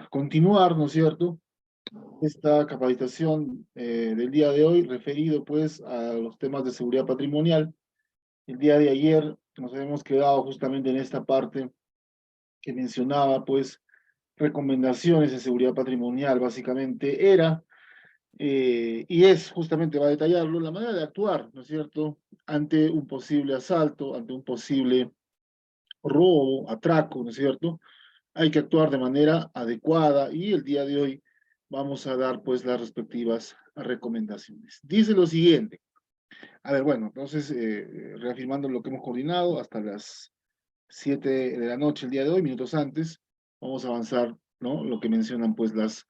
continuar, ¿no es cierto?, esta capacitación del día de hoy, referido pues a los temas de seguridad patrimonial. El día de ayer nos habíamos quedado justamente en esta parte que mencionaba pues recomendaciones de seguridad patrimonial, básicamente era, y es justamente, va a detallarlo, la manera de actuar, ¿no es cierto?, ante un posible asalto, ante un posible robo, atraco, ¿no es cierto? Hay que actuar de manera adecuada y el día de hoy vamos a dar pues las respectivas recomendaciones. Dice lo siguiente, a ver, bueno, entonces reafirmando lo que hemos coordinado hasta las 7 de la noche el día de hoy, minutos antes, vamos a avanzar, ¿no? Lo que mencionan pues las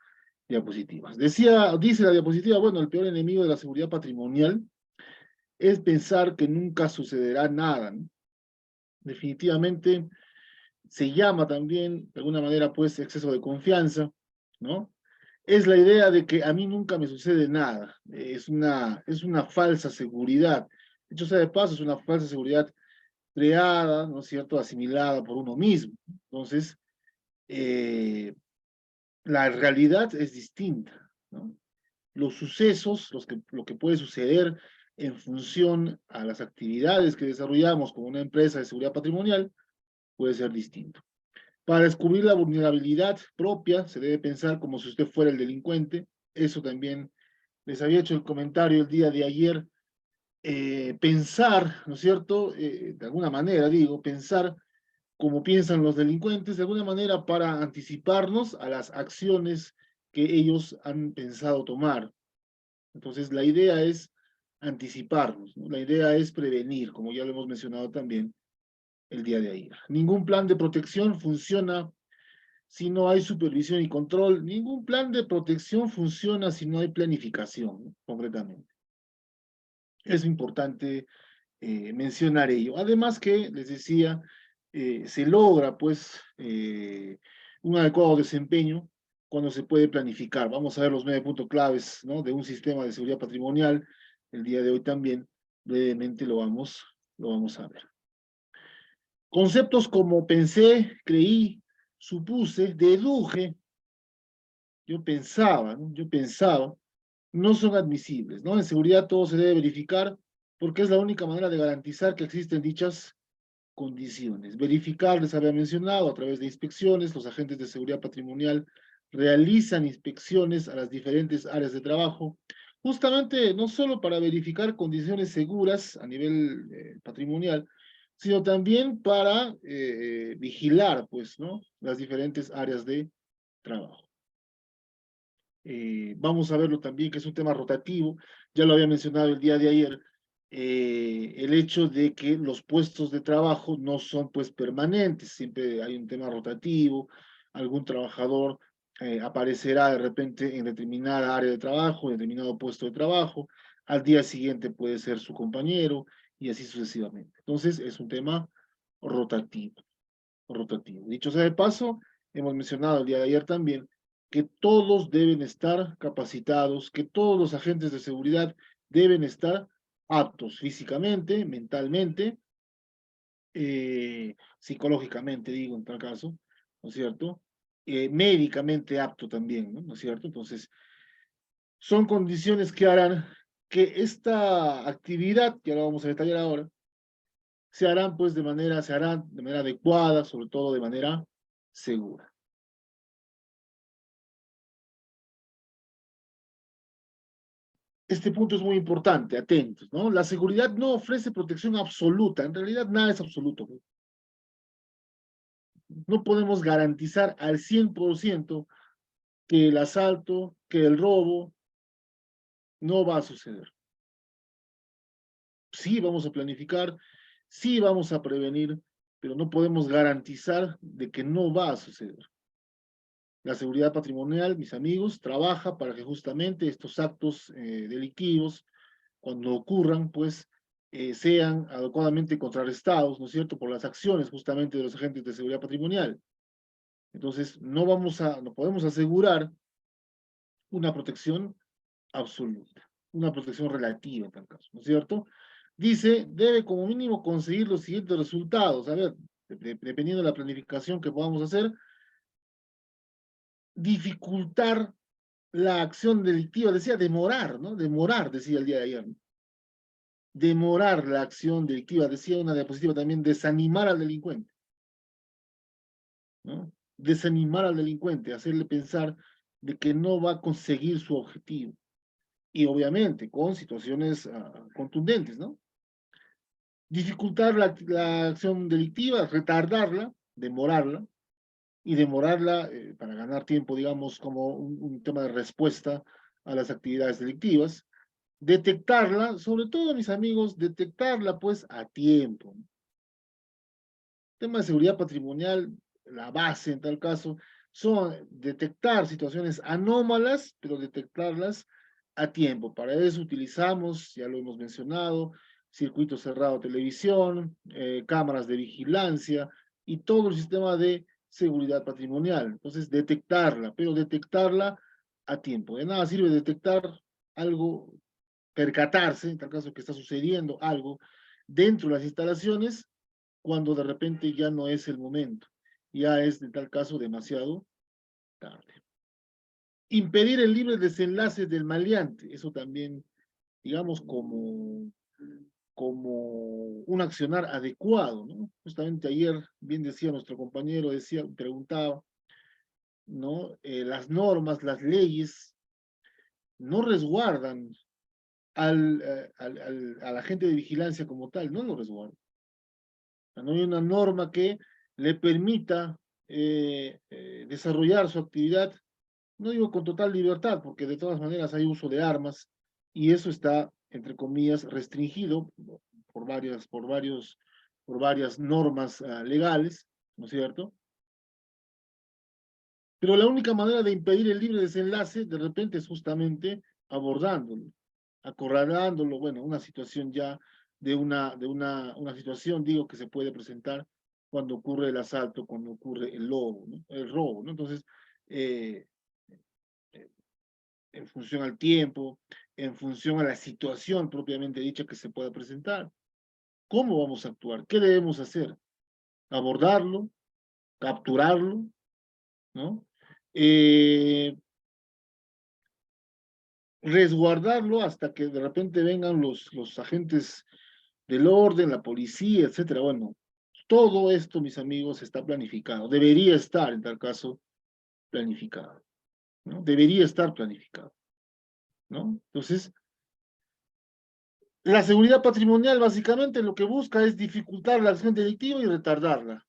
diapositivas. Dice la diapositiva, bueno, el peor enemigo de la seguridad patrimonial es pensar que nunca sucederá nada, ¿no? Definitivamente se llama también, de alguna manera, pues, exceso de confianza, ¿no? Es la idea de que a mí nunca me sucede nada, es una falsa seguridad. Dicho sea de paso, es una falsa seguridad creada, ¿no es cierto?, asimilada por uno mismo. Entonces, eh, la realidad es distinta, ¿no? Los sucesos, lo que puede suceder en función a las actividades que desarrollamos como una empresa de seguridad patrimonial, puede ser distinto. Para descubrir la vulnerabilidad propia, se debe pensar como si usted fuera el delincuente. Eso también les había hecho el comentario el día de ayer. Pensar, ¿no es cierto? De alguna manera, digo, pensar como piensan los delincuentes, de alguna manera para anticiparnos a las acciones que ellos han pensado tomar. Entonces, la idea es anticiparnos, ¿no? La idea es prevenir, como ya lo hemos mencionado también el día de ayer. Ningún plan de protección funciona si no hay supervisión y control. Ningún plan de protección funciona si no hay planificación, ¿no?, concretamente. Es importante mencionar ello. Además que, les decía, se logra, pues, un adecuado desempeño cuando se puede planificar. Vamos a ver los 9 puntos claves, ¿no?, de un sistema de seguridad patrimonial. El día de hoy también, brevemente lo vamos a ver. Conceptos como pensé, creí, supuse, deduje, yo pensaba, ¿no? Yo pensaba, no son admisibles, ¿no? En seguridad todo se debe verificar porque es la única manera de garantizar que existen dichas condiciones. Verificar, les había mencionado, a través de inspecciones, los agentes de seguridad patrimonial realizan inspecciones a las diferentes áreas de trabajo, justamente no solo para verificar condiciones seguras a nivel patrimonial, sino también para vigilar, pues, ¿no?, las diferentes áreas de trabajo. Vamos a verlo también, que es un tema rotativo, ya lo había mencionado el día de ayer, el hecho de que los puestos de trabajo no son pues permanentes, siempre hay un tema rotativo, algún trabajador aparecerá de repente en determinada área de trabajo, en determinado puesto de trabajo, al día siguiente puede ser su compañero, y así sucesivamente. Entonces es un tema rotativo, rotativo. Dicho sea de paso, hemos mencionado el día de ayer también que todos deben estar capacitados, que todos los agentes de seguridad deben estar aptos físicamente, mentalmente, psicológicamente, digo, en tal caso, ¿no es cierto? Médicamente apto también, ¿no? ¿No es cierto? Entonces, son condiciones que harán que esta actividad, que ahora vamos a detallar ahora, se harán de manera adecuada, sobre todo de manera segura. Este punto es muy importante, atentos, ¿no? La seguridad no ofrece protección absoluta, en realidad nada es absoluto. No podemos garantizar al 100% que el asalto, que el robo no va a suceder. Sí vamos a planificar, sí vamos a prevenir, pero no podemos garantizar de que no va a suceder. La seguridad patrimonial, mis amigos, trabaja para que justamente estos actos delictivos, cuando ocurran, pues, sean adecuadamente contrarrestados, ¿no es cierto?, por las acciones justamente de los agentes de seguridad patrimonial. Entonces, no podemos asegurar una protección absoluta, una protección relativa en tal caso, ¿no es cierto? Dice, debe como mínimo conseguir los siguientes resultados. A ver, dependiendo de la planificación que podamos hacer, dificultar la acción delictiva, decía demorar, ¿no? Demorar, decía el día de ayer, ¿no? Demorar la acción delictiva, decía una diapositiva también, desanimar al delincuente, ¿no? Desanimar al delincuente, hacerle pensar de que no va a conseguir su objetivo. Y obviamente con situaciones contundentes, ¿no? Dificultar la acción delictiva, retardarla, demorarla, y demorarla para ganar tiempo, digamos, como un tema de respuesta a las actividades delictivas. Detectarla, sobre todo, mis amigos, detectarla pues a tiempo. El tema de seguridad patrimonial, la base en tal caso, son detectar situaciones anómalas, pero detectarlas a tiempo. Para eso utilizamos, ya lo hemos mencionado, circuito cerrado de televisión, cámaras de vigilancia y todo el sistema de seguridad patrimonial. Entonces, detectarla, pero detectarla a tiempo. De nada sirve detectar algo, percatarse, en tal caso que está sucediendo algo dentro de las instalaciones, cuando de repente ya no es el momento, ya es en tal caso demasiado tarde. Impedir el libre desenlace del maleante, eso también, digamos, como un accionar adecuado, ¿no? Justamente ayer, bien decía nuestro compañero, decía, preguntaba, ¿no? Las normas, las leyes, no resguardan al agente de vigilancia como tal, no lo resguardan. No hay una norma que le permita desarrollar su actividad, no digo con total libertad, porque de todas maneras hay uso de armas y eso está, entre comillas, restringido por varias normas legales, ¿no es cierto? Pero la única manera de impedir el libre desenlace, de repente, es justamente abordándolo, acorralándolo, bueno, una situación ya una situación, digo, que se puede presentar cuando ocurre el asalto, cuando ocurre el lobo, ¿no? El robo, ¿no? Entonces, eh, en función al tiempo, en función a la situación propiamente dicha que se pueda presentar, ¿cómo vamos a actuar? ¿Qué debemos hacer? Abordarlo, capturarlo, ¿no? Eh, resguardarlo hasta que de repente vengan los agentes del orden, la policía, etcétera. Bueno, todo esto, mis amigos, está planificado. Debería estar, en tal caso, planificado, ¿no? Debería estar planificado, ¿no? Entonces, la seguridad patrimonial básicamente lo que busca es dificultar la acción delictiva y retardarla.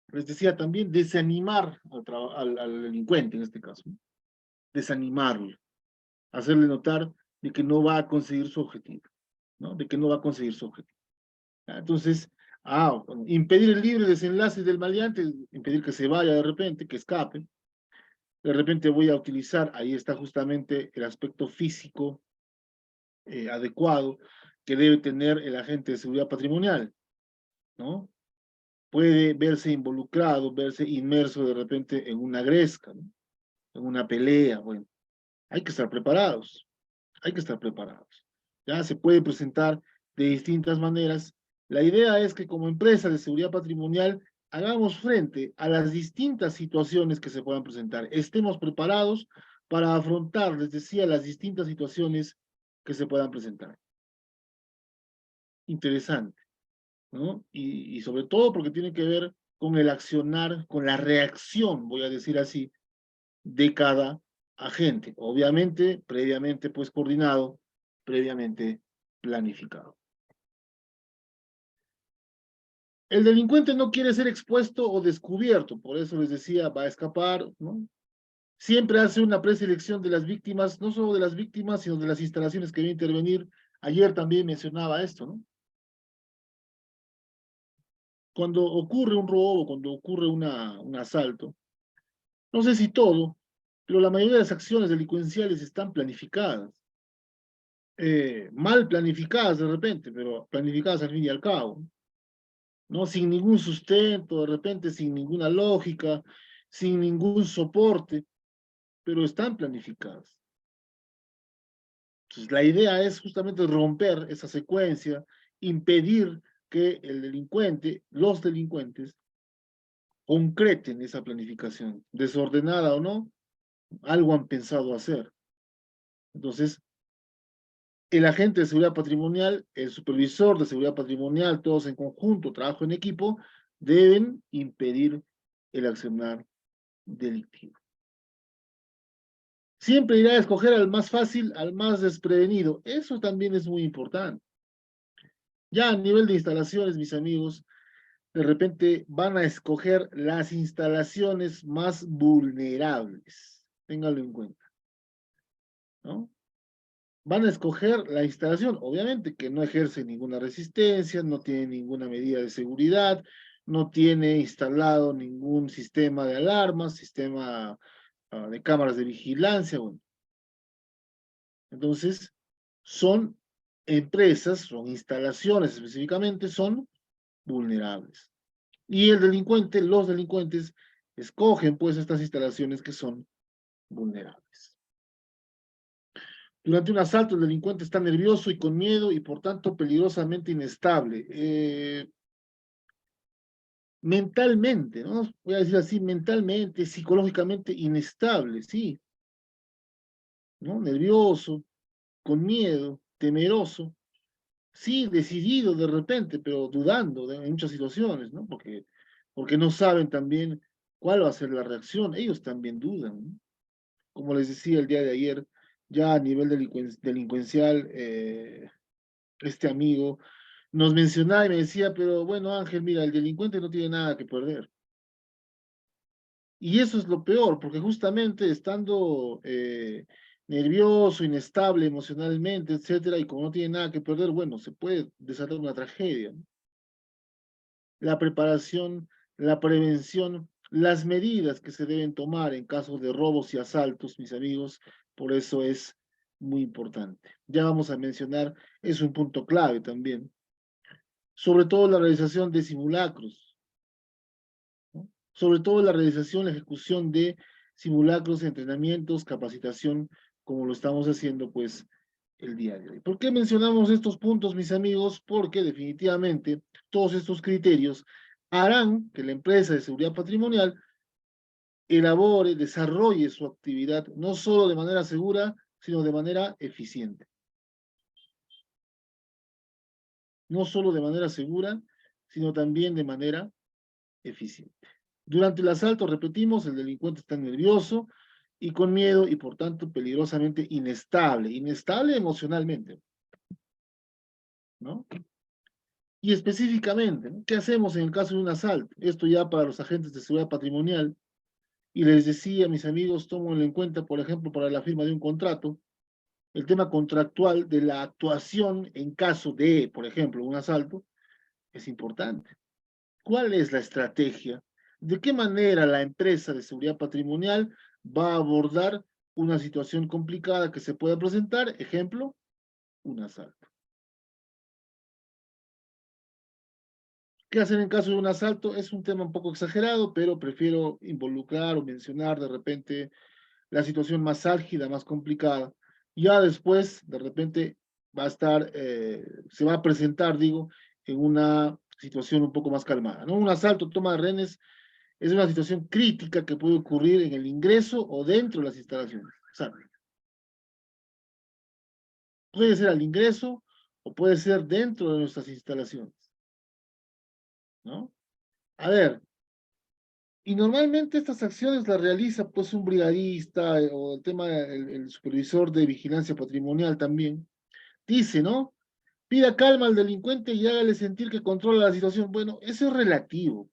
Les decía también desanimar al delincuente en este caso, ¿no? Desanimarlo, hacerle notar de que no va a conseguir su objetivo, ¿no? De que no va a conseguir su objetivo. Entonces, bueno, impedir el libre desenlace del maleante, impedir que se vaya de repente, que escape. De repente voy a utilizar, ahí está justamente el aspecto físico adecuado que debe tener el agente de seguridad patrimonial, ¿no? Puede verse involucrado, verse inmerso de repente en una gresca, ¿no? En una pelea, bueno, hay que estar preparados, hay que estar preparados. Ya se puede presentar de distintas maneras. La idea es que como empresa de seguridad patrimonial hagamos frente a las distintas situaciones que se puedan presentar. Estemos preparados para afrontar, les decía, las distintas situaciones que se puedan presentar. Interesante, ¿no? Y sobre todo porque tiene que ver con el accionar, con la reacción, voy a decir así, de cada agente. Obviamente, previamente pues coordinado, previamente planificado. El delincuente no quiere ser expuesto o descubierto, por eso les decía, va a escapar, ¿no? Siempre hace una preselección de las víctimas, no solo de las víctimas, sino de las instalaciones que va a intervenir. Ayer también mencionaba esto, ¿no? Cuando ocurre un robo, cuando ocurre un asalto, no sé si todo, pero la mayoría de las acciones delincuenciales están planificadas. Mal planificadas de repente, pero planificadas al fin y al cabo, ¿no? Sin ningún sustento, de repente sin ninguna lógica, sin ningún soporte, pero están planificadas. Entonces, la idea es justamente romper esa secuencia, impedir que el delincuente, los delincuentes, concreten esa planificación, desordenada o no, algo han pensado hacer. Entonces, el agente de seguridad patrimonial, el supervisor de seguridad patrimonial, todos en conjunto, trabajo en equipo, deben impedir el accionar delictivo. Siempre irá a escoger al más fácil, al más desprevenido. Eso también es muy importante. Ya a nivel de instalaciones, mis amigos, de repente van a escoger las instalaciones más vulnerables. Ténganlo en cuenta, ¿no? Van a escoger la instalación, obviamente, que no ejerce ninguna resistencia, no tiene ninguna medida de seguridad, no tiene instalado ningún sistema de alarmas, sistema de cámaras de vigilancia. Bueno, entonces, son empresas, son instalaciones específicamente, son vulnerables. Y el delincuente, los delincuentes, escogen pues estas instalaciones que son vulnerables. Durante un asalto, el delincuente está nervioso y con miedo y por tanto peligrosamente inestable. Mentalmente, ¿no? Voy a decir así, mentalmente, psicológicamente inestable, sí, ¿no? Nervioso, con miedo, temeroso, sí, decidido de repente, pero dudando en muchas situaciones, ¿no? Porque no saben también cuál va a ser la reacción, ellos también dudan, ¿no? Como les decía el día de ayer, ya a nivel delincuencial, este amigo nos mencionaba y me decía, pero bueno, Ángel, mira, el delincuente no tiene nada que perder. Y eso es lo peor, porque justamente estando nervioso, inestable emocionalmente, etcétera, y como no tiene nada que perder, bueno, se puede desatar una tragedia, ¿no? La preparación, la prevención, las medidas que se deben tomar en casos de robos y asaltos, mis amigos, por eso es muy importante. Ya vamos a mencionar, es un punto clave también, sobre todo la realización de simulacros, ¿no? Sobre todo la realización, la ejecución de simulacros, entrenamientos, capacitación, como lo estamos haciendo pues el día de hoy. ¿Por qué mencionamos estos puntos, mis amigos? Porque definitivamente todos estos criterios harán que la empresa de seguridad patrimonial elabore, desarrolle su actividad no solo de manera segura, sino de manera eficiente. No solo de manera segura, sino también de manera eficiente. Durante el asalto, repetimos, el delincuente está nervioso y con miedo y por tanto peligrosamente inestable, inestable emocionalmente, ¿no? Y específicamente, ¿no? ¿Qué hacemos en el caso de un asalto? Esto ya para los agentes de seguridad patrimonial. Y les decía, mis amigos, tómenlo en cuenta, por ejemplo, para la firma de un contrato, el tema contractual de la actuación en caso de, por ejemplo, un asalto, es importante. ¿Cuál es la estrategia? ¿De qué manera la empresa de seguridad patrimonial va a abordar una situación complicada que se pueda presentar? Ejemplo, un asalto. ¿Qué hacer en caso de un asalto? Es un tema un poco exagerado, pero prefiero involucrar o mencionar de repente la situación más álgida, más complicada. Ya después, de repente, va a estar, se va a presentar, digo, en una situación un poco más calmada, ¿no? Un asalto, toma de rehenes, es una situación crítica que puede ocurrir en el ingreso o dentro de las instalaciones. O sea, puede ser al ingreso o puede ser dentro de nuestras instalaciones, ¿no? A ver, y normalmente estas acciones las realiza pues un brigadista o el tema, el supervisor de vigilancia patrimonial también. Dice, ¿no? Pida calma al delincuente y hágale sentir que controla la situación. Bueno, eso es relativo.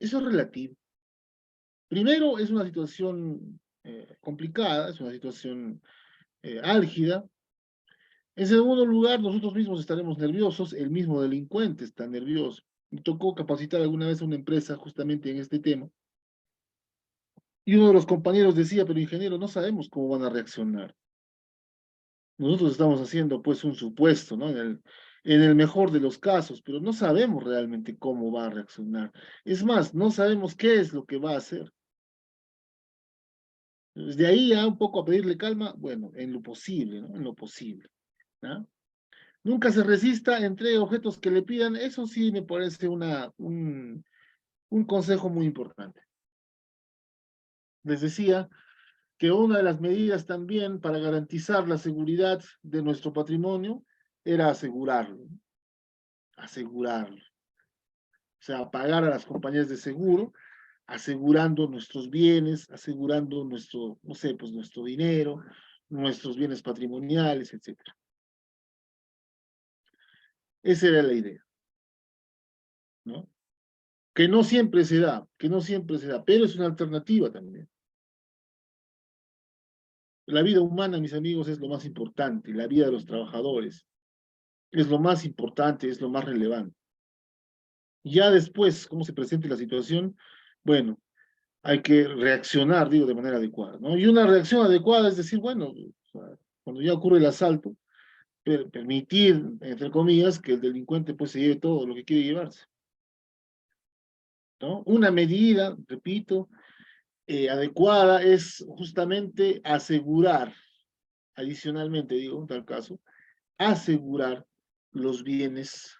Eso es relativo. Primero, es una situación complicada, es una situación álgida. En segundo lugar, nosotros mismos estaremos nerviosos, el mismo delincuente está nervioso. Me tocó capacitar alguna vez a una empresa justamente en este tema. Y uno de los compañeros decía, pero ingeniero, no sabemos cómo van a reaccionar. Nosotros estamos haciendo pues un supuesto, ¿no? En el mejor de los casos, pero no sabemos realmente cómo va a reaccionar. Es más, no sabemos qué es lo que va a hacer. Desde ahí ya un poco a pedirle calma, bueno, en lo posible, ¿no? En lo posible, ¿no? Nunca se resista, entregue objetos que le pidan, eso sí me parece un consejo muy importante. Les decía que una de las medidas también para garantizar la seguridad de nuestro patrimonio era asegurarlo, asegurarlo. O sea, pagar a las compañías de seguro, asegurando nuestros bienes, asegurando nuestro, no sé, pues nuestro dinero, nuestros bienes patrimoniales, etcétera. Esa era la idea, ¿no? Que no siempre se da, que no siempre se da, pero es una alternativa también. La vida humana, mis amigos, es lo más importante, la vida de los trabajadores es lo más importante, es lo más relevante. Ya después, cómo se presente la situación, bueno, hay que reaccionar, digo, de manera adecuada, ¿no? Y una reacción adecuada es decir, bueno, o sea, cuando ya ocurre el asalto, permitir, entre comillas, que el delincuente pues se lleve todo lo que quiere llevarse, ¿no? Una medida, repito, adecuada es justamente asegurar, adicionalmente, digo, en tal caso, asegurar los bienes,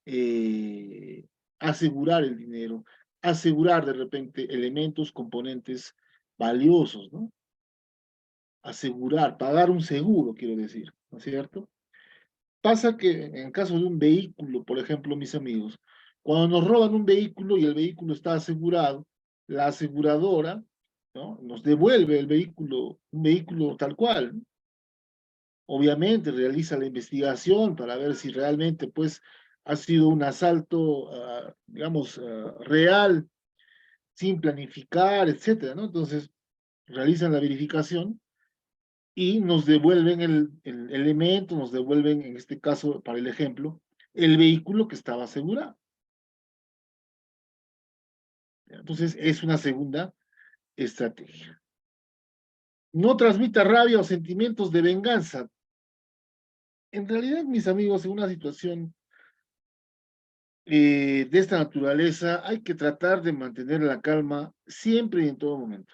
eh, asegurar el dinero, asegurar de repente elementos, componentes valiosos, ¿no? Asegurar, pagar un seguro, quiero decir, ¿no es cierto? Pasa que en el caso de un vehículo, por ejemplo, mis amigos, cuando nos roban un vehículo y el vehículo está asegurado, la aseguradora, ¿no? Nos devuelve el vehículo, un vehículo tal cual, ¿no? Obviamente realiza la investigación para ver si realmente pues ha sido un asalto, digamos, real, sin planificar, etcétera, ¿no? Entonces realizan la verificación y nos devuelven el elemento, nos devuelven, en este caso, para el ejemplo, el vehículo que estaba asegurado. Entonces, es una segunda estrategia. No transmita rabia o sentimientos de venganza. En realidad, mis amigos, en una situación de esta naturaleza, hay que tratar de mantener la calma siempre y en todo momento,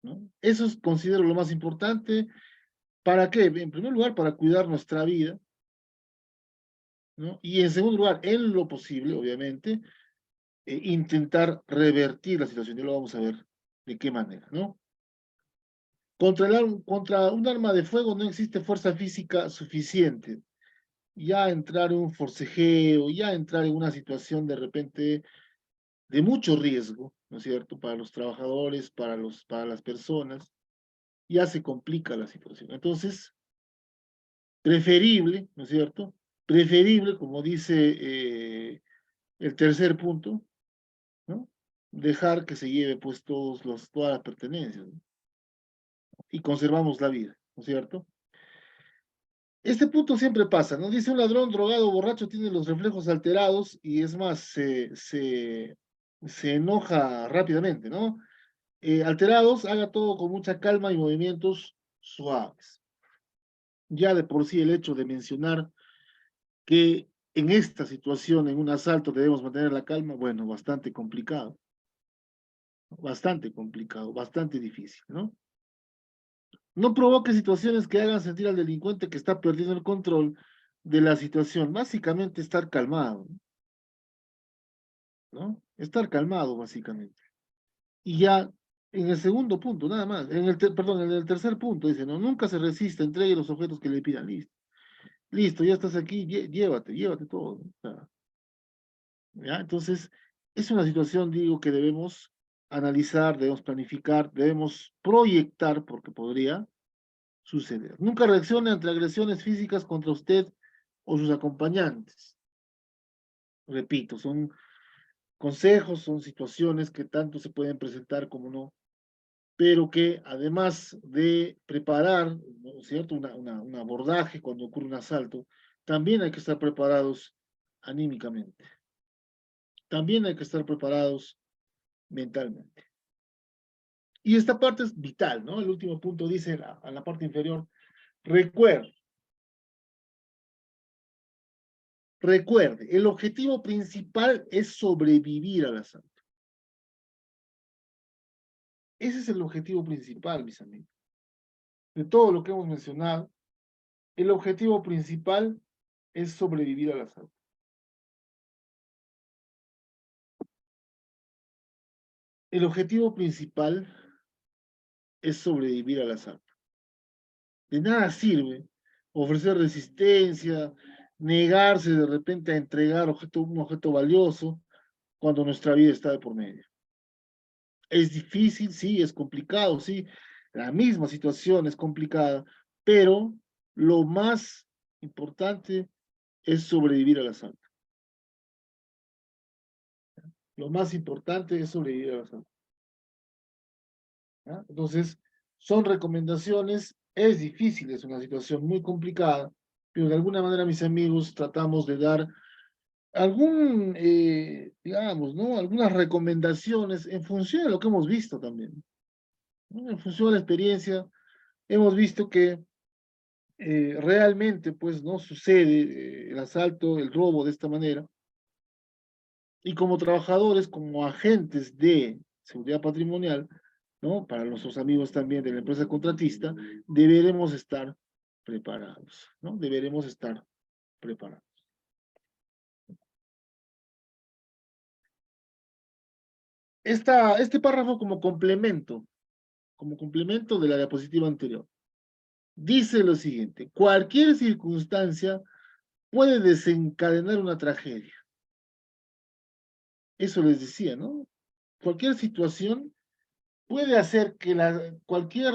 ¿no? Eso considero lo más importante. ¿Para qué? En primer lugar, para cuidar nuestra vida, ¿no? Y en segundo lugar, en lo posible, obviamente, intentar revertir la situación. Ya lo vamos a ver de qué manera, ¿no? Contra un arma de fuego no existe fuerza física suficiente. Ya entrar en un forcejeo, ya entrar en una situación de repente de mucho riesgo, ¿no es cierto? Para los trabajadores, para las personas, ya se complica la situación. Entonces, preferible, ¿no es cierto? Preferible, como dice el tercer punto, ¿no? Dejar que se lleve pues todas las pertenencias, ¿no? Y conservamos la vida, ¿no es cierto? Este punto siempre pasa, ¿no? Dice un ladrón drogado o borracho tiene los reflejos alterados y es más, se enoja rápidamente, ¿no? Alterados, haga todo con mucha calma y movimientos suaves. Ya de por sí el hecho de mencionar que en esta situación, en un asalto, debemos mantener la calma, bueno, bastante complicado, bastante difícil, ¿no? No provoque situaciones que hagan sentir al delincuente que está perdiendo el control de la situación. Básicamente estar calmado, ¿no? Estar calmado, básicamente. Y ya en el segundo punto, nada más, perdón, en el tercer punto dice, no, nunca se resiste, entregue los objetos que le pidan, listo. Listo, ya estás aquí, llévate todo, ¿no? O sea, ¿ya? Entonces, es una situación, digo, que debemos analizar, debemos planificar, debemos proyectar, porque podría suceder. Nunca reaccione ante agresiones físicas contra usted o sus acompañantes. Repito, son consejos, son situaciones que tanto se pueden presentar como no, pero que además de preparar, ¿no es cierto?, un abordaje cuando ocurre un asalto, también hay que estar preparados anímicamente, también hay que estar preparados mentalmente. Y esta parte es vital, ¿no? El último punto dice a la parte inferior, recuerde, recuerde, el objetivo principal es sobrevivir al asalto. Ese es el objetivo principal, mis amigos. De todo lo que hemos mencionado, el objetivo principal es sobrevivir al asalto. El objetivo principal es sobrevivir al asalto. De nada sirve ofrecer resistencia, negarse de repente a entregar un objeto valioso cuando nuestra vida está de por medio. Es difícil, sí, es complicado, sí, la misma situación es complicada, pero lo más importante es sobrevivir al asalto. Lo más importante es sobrevivir al asalto. ¿Ya? Entonces, son recomendaciones, es difícil, es una situación muy complicada, pero de alguna manera, mis amigos, tratamos de dar digamos, ¿no? Algunas recomendaciones en función de lo que hemos visto también, ¿no? En función de la experiencia, hemos visto que realmente, pues, no sucede el asalto, el robo de esta manera, y como trabajadores, como agentes de seguridad patrimonial, ¿no? Para nuestros amigos también de la empresa contratista, deberemos estar preparados, ¿no? Deberemos estar preparados. Este párrafo como complemento de la diapositiva anterior, dice lo siguiente: cualquier circunstancia puede desencadenar una tragedia. Eso les decía, ¿no? Cualquier situación puede hacer que cualquier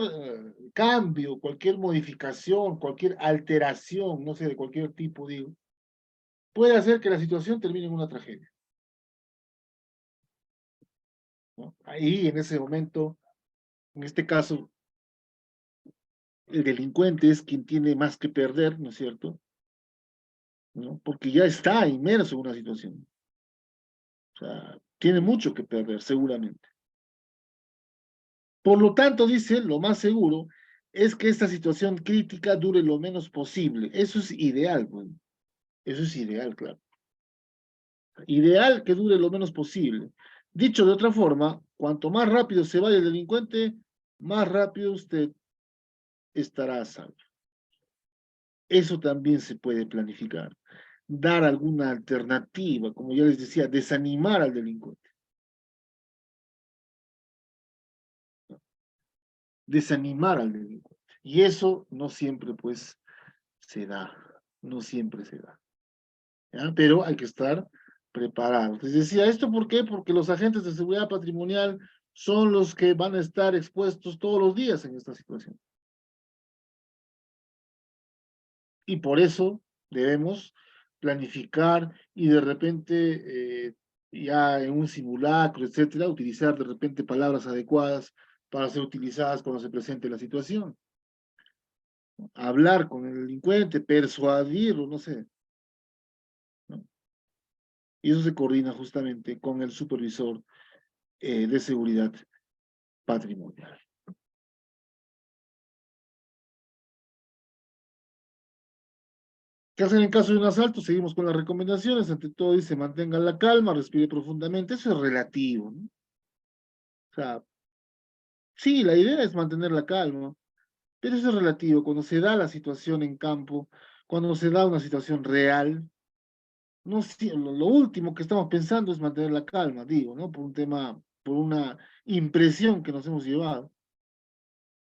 cambio, cualquier modificación, cualquier alteración, no sé, de cualquier tipo, digo, puede hacer que la situación termine en una tragedia, ¿no? Ahí, en ese momento, en este caso, el delincuente es quien tiene más que perder, ¿no es cierto? ¿No? Porque ya está inmerso en una situación. O sea, tiene mucho que perder, seguramente. Por lo tanto, dice, lo más seguro es que esta situación crítica dure lo menos posible. Eso es ideal, pues. Eso es ideal, claro. Ideal que dure lo menos posible. Dicho de otra forma, cuanto más rápido se vaya el delincuente, más rápido usted estará a salvo. Eso también se puede planificar. Dar alguna alternativa, como ya les decía, desanimar al delincuente. Desanimar al delincuente. Y eso no siempre, pues, se da. No siempre se da. ¿Ya? Pero hay que estar preparados. Les decía, ¿esto por qué? Porque los agentes de seguridad patrimonial son los que van a estar expuestos todos los días en esta situación. Y por eso debemos planificar y de repente, ya en un simulacro, etcétera, utilizar de repente palabras adecuadas para ser utilizadas cuando se presente la situación. Hablar con el delincuente, persuadirlo, no sé, ¿no? Y eso se coordina justamente con el supervisor de seguridad patrimonial. ¿Qué hacer en caso de un asalto? Seguimos con las recomendaciones. Ante todo dice, mantengan la calma, respire profundamente. Eso es relativo, ¿no? O sea, sí, la idea es mantener la calma, pero eso es relativo. Cuando se da la situación en campo, cuando se da una situación real, no, lo último que estamos pensando es mantener la calma, digo, ¿no? Por un tema, por una impresión que nos hemos llevado,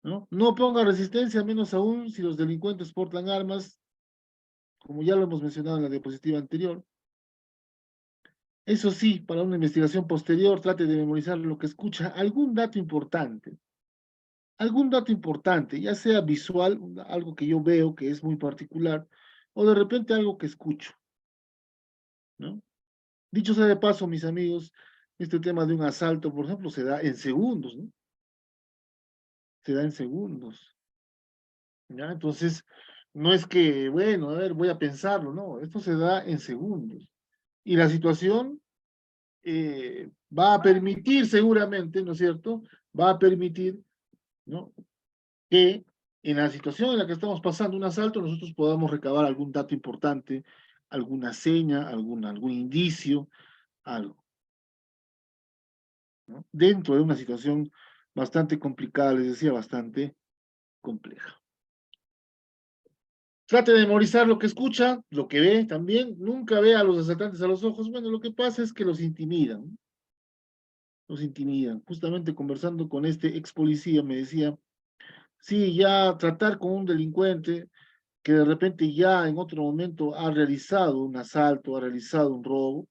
¿no? No ponga resistencia, menos aún si los delincuentes portan armas, como ya lo hemos mencionado en la diapositiva anterior. Eso sí, para una investigación posterior, trate de memorizar lo que escucha, algún dato importante, ya sea visual, algo que yo veo que es muy particular, o de repente algo que escucho, ¿no? Dicho sea de paso, mis amigos, este tema de un asalto, por ejemplo, se da en segundos, ¿no? Se da en segundos, ¿ya? Entonces, no es que, bueno, a ver, voy a pensarlo, no, esto se da en segundos. Y la situación va a permitir seguramente, ¿no es cierto? Va a permitir, ¿no? Que en la situación en la que estamos pasando un asalto, nosotros podamos recabar algún dato importante, alguna seña, algún indicio, algo, ¿no? Dentro de una situación bastante complicada, les decía, bastante compleja. Trate de memorizar lo que escucha, lo que ve también. Nunca vea a los asaltantes a los ojos. Bueno, lo que pasa es que los intimidan, ¿no? los intimidan. Justamente conversando con este ex policía me decía, sí, ya tratar con un delincuente que de repente ya en otro momento ha realizado un asalto, ha realizado un robo,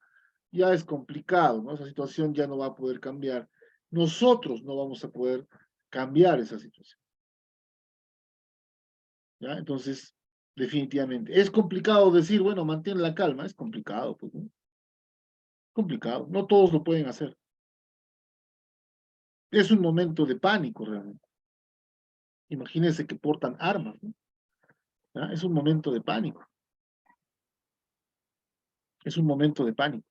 ya es complicado, ¿no? Esa situación ya no va a poder cambiar. Nosotros no vamos a poder cambiar esa situación, ¿ya? Entonces, definitivamente, es complicado decir, bueno, mantén la calma, es complicado, pues, ¿no? Complicado, no todos lo pueden hacer. Es un momento de pánico realmente. Imagínense que portan armas, ¿no? ¿Ya? Es un momento de pánico, es un momento de pánico.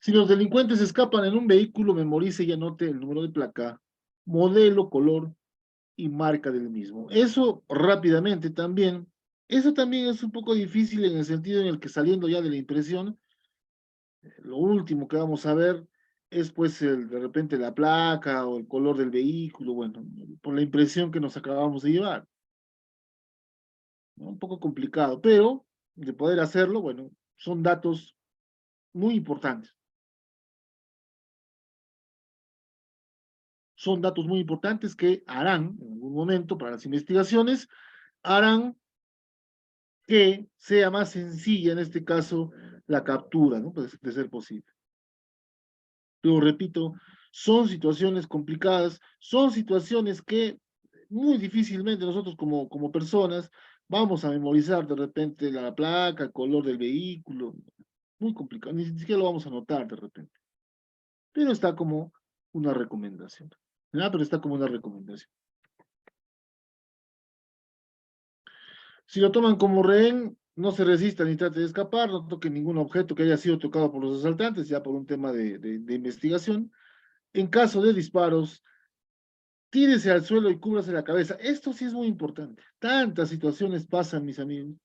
Si los delincuentes escapan en un vehículo, memorice y anote el número de placa, modelo, color y marca del mismo. Eso rápidamente también. Eso también es un poco difícil en el sentido en el que saliendo ya de la impresión, lo último que vamos a ver es pues de repente la placa o el color del vehículo, bueno, por la impresión que nos acabamos de llevar, ¿no? Un poco complicado, pero de poder hacerlo, bueno, son datos muy importantes. Son datos muy importantes que harán en algún momento para las investigaciones, harán que sea más sencilla en este caso la captura, ¿no? Pues de ser posible. Pero repito, son situaciones complicadas, son situaciones que muy difícilmente nosotros como personas vamos a memorizar de repente la placa, el color del vehículo, muy complicado, ni siquiera lo vamos a notar de repente. Pero está como una recomendación, ¿verdad? Pero está como una recomendación. Si lo toman como rehén, no se resista ni trate de escapar, no toque ningún objeto que haya sido tocado por los asaltantes, ya por un tema de investigación. En caso de disparos, tírese al suelo y cúbrase la cabeza. Esto sí es muy importante. Tantas situaciones pasan, mis amigos,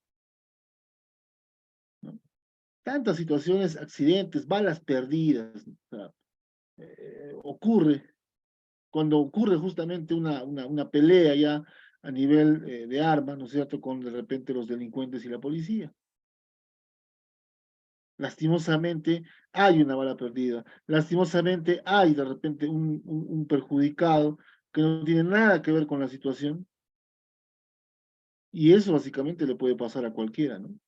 ¿no? Tantas situaciones, accidentes, balas perdidas, ¿no? O sea, ocurre, cuando ocurre justamente una pelea ya a nivel de armas, ¿no es cierto?, con de repente los delincuentes y la policía. Lastimosamente hay una bala perdida, lastimosamente hay de repente un perjudicado que no tiene nada que ver con la situación, y eso básicamente le puede pasar a cualquiera, ¿no?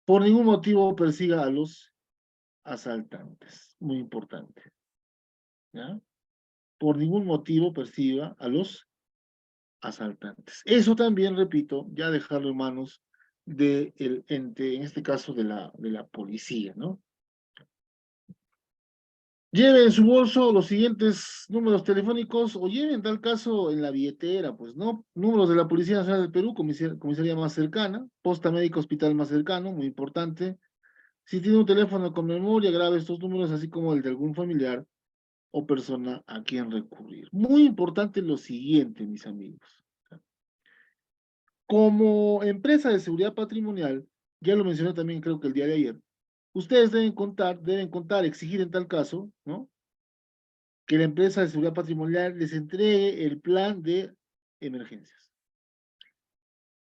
Por ningún motivo persiga a los asaltantes, muy importante, ¿ya? Por ningún motivo persiga a los asaltantes. Eso también, repito, ya dejarlo en manos del ente, en este caso de la policía, ¿no? Lleve en su bolso los siguientes números telefónicos o lleve en tal caso en la billetera, pues, ¿no? Números de la Policía Nacional del Perú, comisaría más cercana, posta médica, hospital más cercano, muy importante. Si tiene un teléfono con memoria, grabe estos números, así como el de algún familiar o persona a quien recurrir. Muy importante lo siguiente, mis amigos. Como empresa de seguridad patrimonial, ya lo mencioné también creo que el día de ayer, ustedes deben contar, exigir en tal caso, ¿no?, que la empresa de seguridad patrimonial les entregue el plan de emergencias.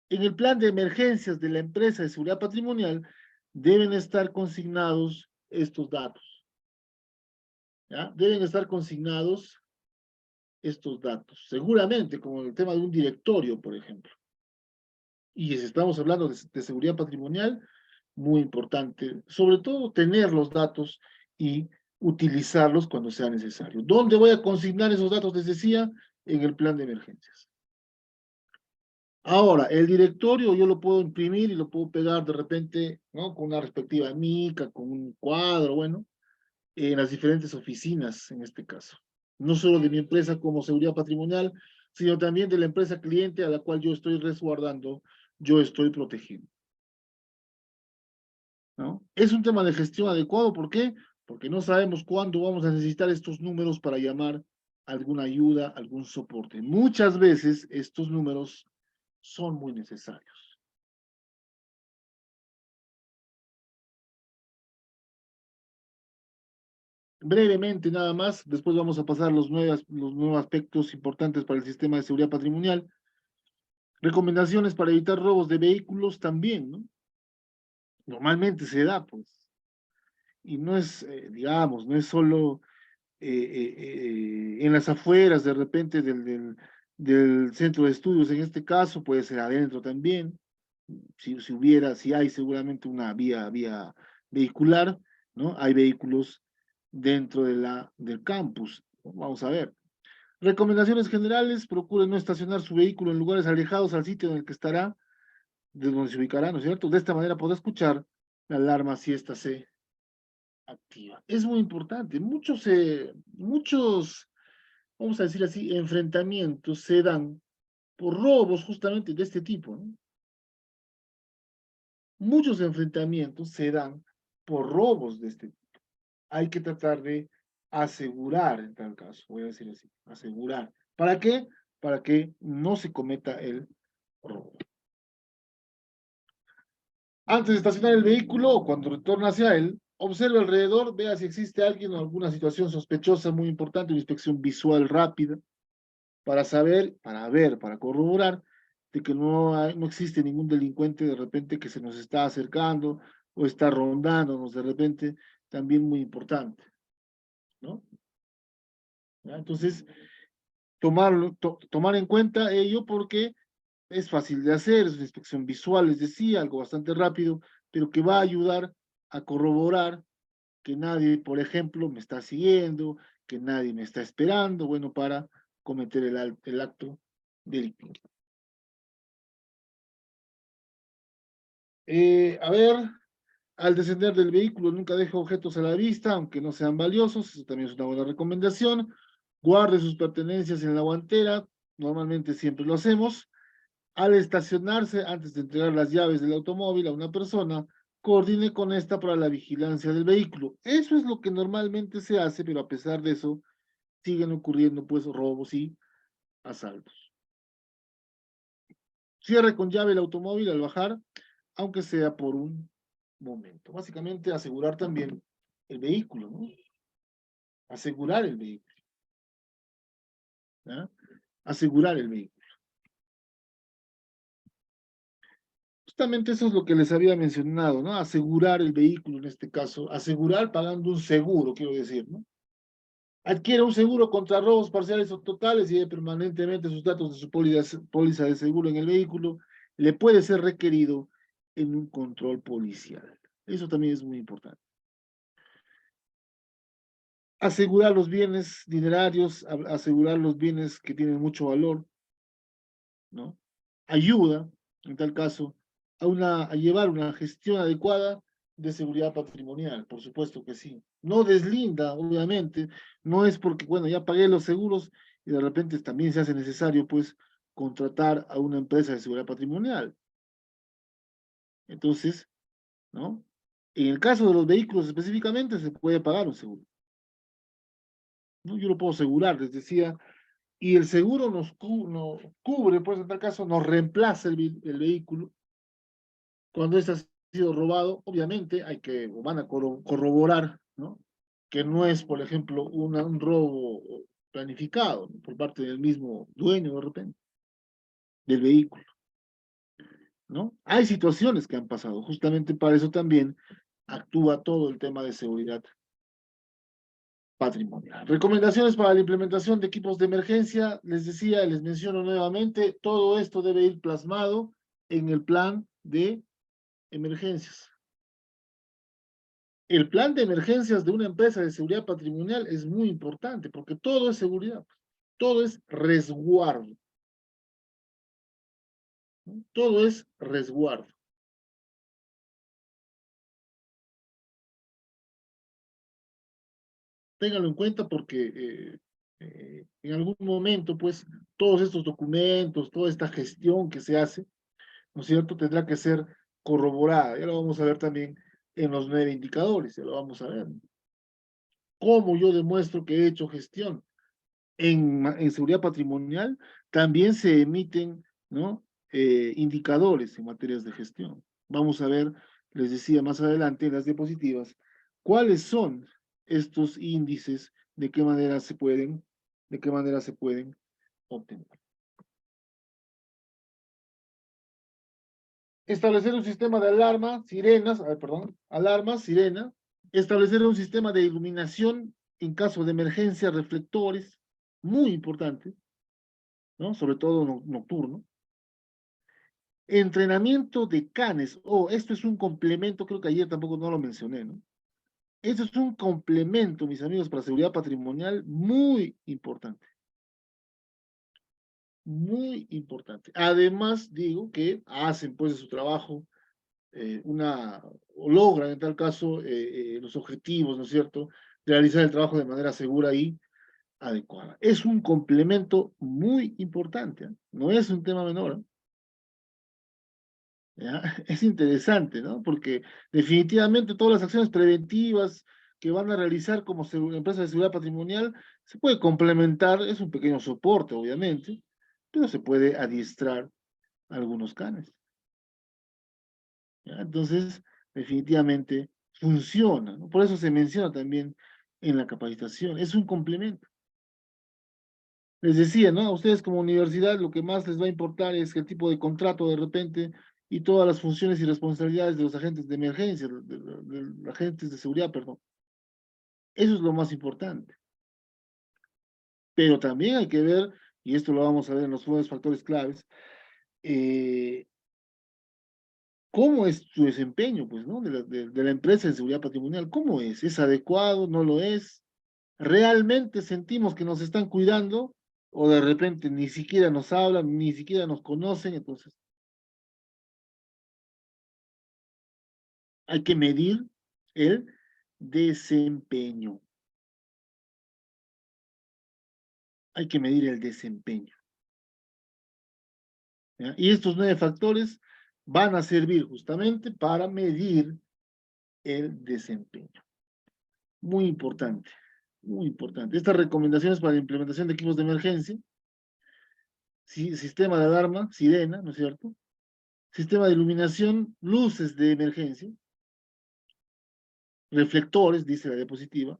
En el plan de emergencias de la empresa de seguridad patrimonial deben estar consignados estos datos, ¿ya? Deben estar consignados estos datos, seguramente como el tema de un directorio, por ejemplo. Y si estamos hablando de seguridad patrimonial, muy importante, sobre todo tener los datos y utilizarlos cuando sea necesario. ¿Dónde voy a consignar esos datos? Les decía, en el plan de emergencias. Ahora, el directorio yo lo puedo imprimir y lo puedo pegar de repente, ¿no?, con una respectiva mica, con un cuadro, bueno, en las diferentes oficinas, en este caso. No solo de mi empresa como seguridad patrimonial, sino también de la empresa cliente a la cual yo estoy resguardando, yo estoy protegiendo, ¿no? Es un tema de gestión adecuado, ¿por qué? Porque no sabemos cuándo vamos a necesitar estos números para llamar alguna ayuda, algún soporte. Muchas veces estos números son muy necesarios. Brevemente, nada más, después vamos a pasar los nuevos aspectos importantes para el sistema de seguridad patrimonial. Recomendaciones para evitar robos de vehículos también, ¿no? Normalmente se da, pues. y no es, digamos, no es solo en las afueras, de repente, del centro de estudios, en este caso, puede ser adentro también, si hay seguramente una vía vehicular, ¿no? Hay vehículos dentro del campus. Vamos a ver. Recomendaciones generales: procure no estacionar su vehículo en lugares alejados al sitio en el que estará, de donde se ubicará, ¿no es cierto? De esta manera podrá escuchar la alarma si ésta se activa. Es muy importante. Muchos, vamos a decir así, enfrentamientos se dan por robos justamente de este tipo, ¿no? Muchos enfrentamientos se dan por robos de este tipo. Hay que tratar de asegurar, en tal caso, voy a decir así, asegurar. ¿Para qué? Para que no se cometa el robo. Antes de estacionar el vehículo o cuando retorna hacia él, observe alrededor, vea si existe alguien o alguna situación sospechosa, muy importante, una inspección visual rápida, para saber, para corroborar de que no existe ningún delincuente de repente que se nos está acercando o está rondándonos de repente, también muy importante, ¿no? ¿Ya? Entonces, tomar en cuenta ello porque es fácil de hacer, es una inspección visual, les decía, algo bastante rápido, pero que va a ayudar a corroborar que nadie, por ejemplo, me está siguiendo, que nadie me está esperando, bueno, para cometer el acto delictivo. A ver, al descender del vehículo nunca deje objetos a la vista, aunque no sean valiosos, eso también es una buena recomendación. Guarde sus pertenencias en la guantera, normalmente siempre lo hacemos. Al estacionarse, antes de entregar las llaves del automóvil a una persona, coordine con esta para la vigilancia del vehículo. Eso es lo que normalmente se hace, pero a pesar de eso, siguen ocurriendo pues robos y asaltos. Cierre con llave el automóvil al bajar, aunque sea por un momento. Básicamente asegurar también el vehículo, ¿no? Asegurar el vehículo, ¿ya? Asegurar el vehículo. Justamente eso es lo que les había mencionado, ¿no? Asegurar el vehículo en este caso, asegurar pagando un seguro, quiero decir, ¿no? Adquiere un seguro contra robos parciales o totales y lleve permanentemente sus datos de su póliza de seguro en el vehículo. Le puede ser requerido en un control policial. Eso también es muy importante. Asegurar los bienes dinerarios, asegurar los bienes que tienen mucho valor, ¿no? Ayuda, en tal caso, a llevar una gestión adecuada de seguridad patrimonial, por supuesto que sí. No deslinda, obviamente, no es porque, bueno, ya pagué los seguros y de repente también se hace necesario, pues, contratar a una empresa de seguridad patrimonial. Entonces, ¿no? En el caso de los vehículos específicamente, se puede pagar un seguro, ¿no? Yo lo puedo asegurar, les decía, y el seguro nos cubre, pues en tal caso nos reemplaza el vehículo. Cuando este ha sido robado, obviamente hay que, o van a corroborar, ¿no? Que no es, por ejemplo, un robo planificado, ¿no? Por parte del mismo dueño de repente, del vehículo, ¿no? Hay situaciones que han pasado, justamente para eso también actúa todo el tema de seguridad patrimonial. Recomendaciones para la implementación de equipos de emergencia. Les decía, les menciono nuevamente, todo esto debe ir plasmado en el plan de emergencias. El plan de emergencias de una empresa de seguridad patrimonial es muy importante porque todo es seguridad, todo es resguardo, ¿no? Todo es resguardo. Ténganlo en cuenta porque en algún momento, pues, todos estos documentos, toda esta gestión que se hace, ¿no es cierto?, tendrá que ser corroborada. Ya lo vamos a ver también en los 9 indicadores, ya lo vamos a ver. ¿Cómo yo demuestro que he hecho gestión? En seguridad patrimonial también se emiten, ¿no? Indicadores en materias de gestión. Vamos a ver, les decía más adelante en las diapositivas, cuáles son estos índices, de qué manera se pueden obtener. Establecer un sistema de alarma, sirenas, perdón, alarmas, sirena, Establecer un sistema de iluminación en caso de emergencia, reflectores, muy importante, ¿no? Sobre todo nocturno. Entrenamiento de canes. Oh, esto es un complemento, creo que ayer tampoco no lo mencioné, ¿no? Esto es un complemento, mis amigos, para seguridad patrimonial muy importante. Muy importante. Además, digo que hacen pues de su trabajo o logran en tal caso los objetivos, ¿no es cierto?, de realizar el trabajo de manera segura y adecuada. Es un complemento muy importante, ¿eh? No es un tema menor, ¿eh? ¿Ya? Es interesante, ¿no? Porque definitivamente todas las acciones preventivas que van a realizar como empresa de seguridad patrimonial se puede complementar, es un pequeño soporte, obviamente, pero se puede adiestrar algunos canes, ¿ya? Entonces, definitivamente funciona, ¿no? Por eso se menciona también en la capacitación, es un complemento. Les decía, ¿no? A ustedes como universidad lo que más les va a importar es el tipo de contrato de repente y todas las funciones y responsabilidades de los agentes de emergencia, de los agentes de seguridad, perdón. Eso es lo más importante. Pero también hay que ver, y esto lo vamos a ver en los nuevos factores claves, eh, cómo es su desempeño, pues, ¿no? De la empresa de seguridad patrimonial, ¿cómo es? ¿Es adecuado? ¿No lo es? ¿Realmente sentimos que nos están cuidando? ¿O de repente ni siquiera nos hablan, ni siquiera nos conocen? Entonces, hay que medir el desempeño. Hay que medir el desempeño, ¿ya? Y estos 9 factores van a servir justamente para medir el desempeño. Muy importante, muy importante. Estas recomendaciones para la implementación de equipos de emergencia, sistema de alarma, sirena, ¿no es cierto? Sistema de iluminación, luces de emergencia, reflectores, dice la diapositiva,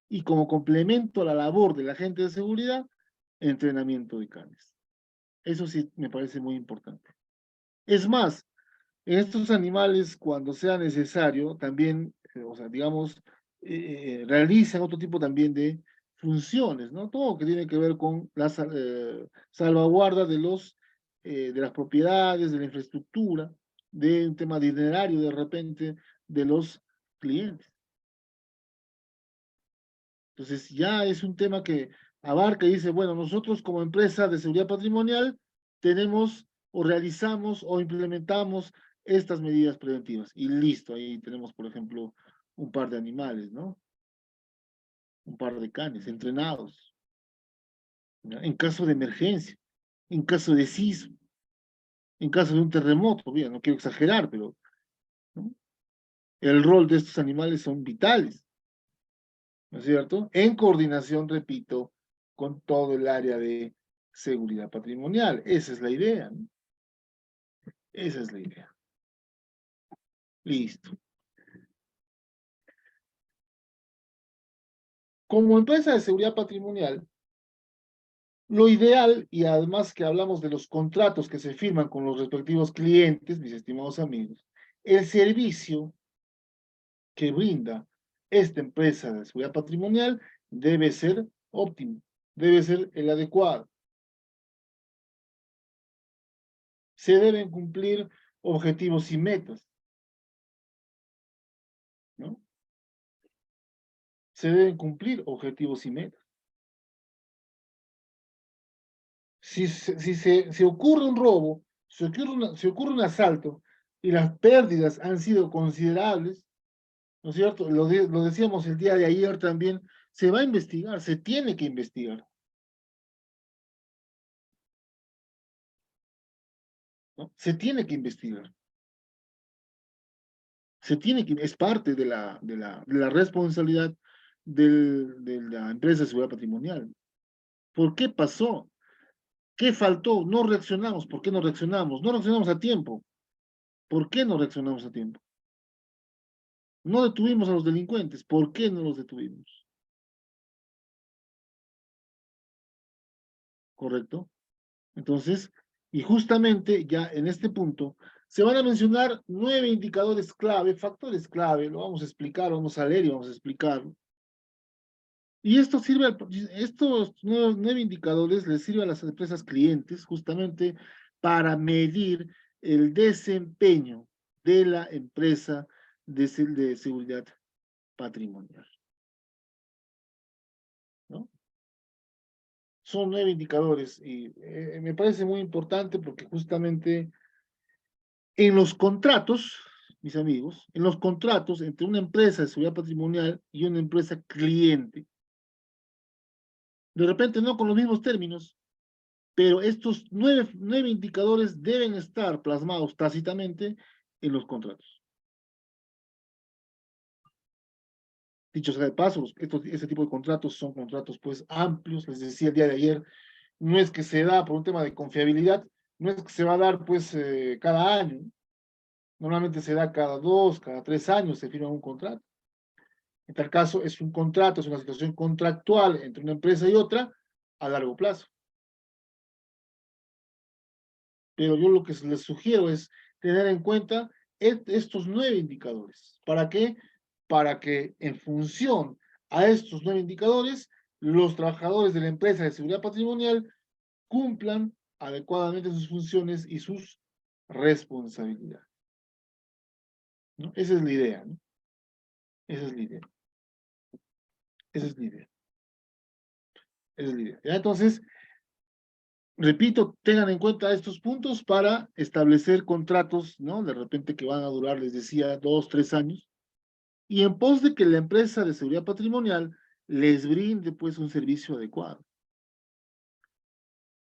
y como complemento a la labor del agente de seguridad, entrenamiento de canes. Eso sí me parece muy importante. Es más, en estos animales, cuando sea necesario, también, o sea, digamos, realizan otro tipo también de funciones, ¿no? Todo que tiene que ver con la salvaguarda de las propiedades, de la infraestructura, de un tema dinerario de repente de los clientes. Entonces ya es un tema que abarca y dice, bueno, nosotros como empresa de seguridad patrimonial tenemos o realizamos o implementamos estas medidas preventivas. Y listo, ahí tenemos, por ejemplo, un par de animales, ¿no? Un par de canes entrenados, ¿ya? En caso de emergencia, en caso de sismo, en caso de un terremoto, bien, no quiero exagerar, pero ¿no? El rol de estos animales son vitales, ¿no es cierto? En coordinación, repito, con todo el área de seguridad patrimonial. Esa es la idea, ¿no? Esa es la idea. Listo. Como empresa de seguridad patrimonial, lo ideal, y además que hablamos de los contratos que se firman con los respectivos clientes, mis estimados amigos, el servicio que brinda esta empresa de seguridad patrimonial debe ser óptimo, debe ser el adecuado. Se deben cumplir objetivos y metas, ¿no? Se deben cumplir objetivos y metas. Si ocurre un robo, si ocurre un asalto y las pérdidas han sido considerables, ¿no es cierto? Lo decíamos el día de ayer también, se va a investigar, se tiene que investigar, ¿no? Se tiene que investigar. Es parte de la responsabilidad de la empresa de seguridad patrimonial. ¿Por qué pasó? ¿Qué faltó? No reaccionamos. ¿Por qué no reaccionamos? No reaccionamos a tiempo. ¿Por qué no reaccionamos a tiempo? No detuvimos a los delincuentes. ¿Por qué no los detuvimos? ¿Correcto? Entonces, y justamente ya en este punto Se van a mencionar 9 indicadores clave, factores clave, lo vamos a explicar, vamos a leer y vamos a explicar. Y esto sirve, estos 9 indicadores les sirven a las empresas clientes justamente para medir el desempeño de la empresa de seguridad patrimonial, ¿no? Son 9 indicadores y me parece muy importante porque justamente en los contratos, mis amigos, en los contratos entre una empresa de seguridad patrimonial y una empresa cliente, de repente no con los mismos términos, pero estos 9 indicadores deben estar plasmados tácitamente en los contratos. Dicho sea de paso, ese tipo de contratos son contratos pues amplios, les decía el día de ayer, no es que se da por un tema de confiabilidad, no es que se va a dar pues cada año, normalmente se da cada 2, cada 3 años se firma un contrato. En tal caso es un contrato, es una situación contractual entre una empresa y otra a largo plazo. Pero yo lo que les sugiero es tener en cuenta estos 9 indicadores. ¿Para qué? Para que en función a estos 9 indicadores, los trabajadores de la empresa de seguridad patrimonial cumplan adecuadamente sus funciones y sus responsabilidades, ¿no? Esa es la idea, ¿no? Esa es la idea. Esa es la idea. Esa es la idea. ¿Ya? Entonces, repito, tengan en cuenta estos puntos para establecer contratos, ¿no? De repente que van a durar, les decía, 2, 3 años, y en pos de que la empresa de seguridad patrimonial les brinde, pues, un servicio adecuado,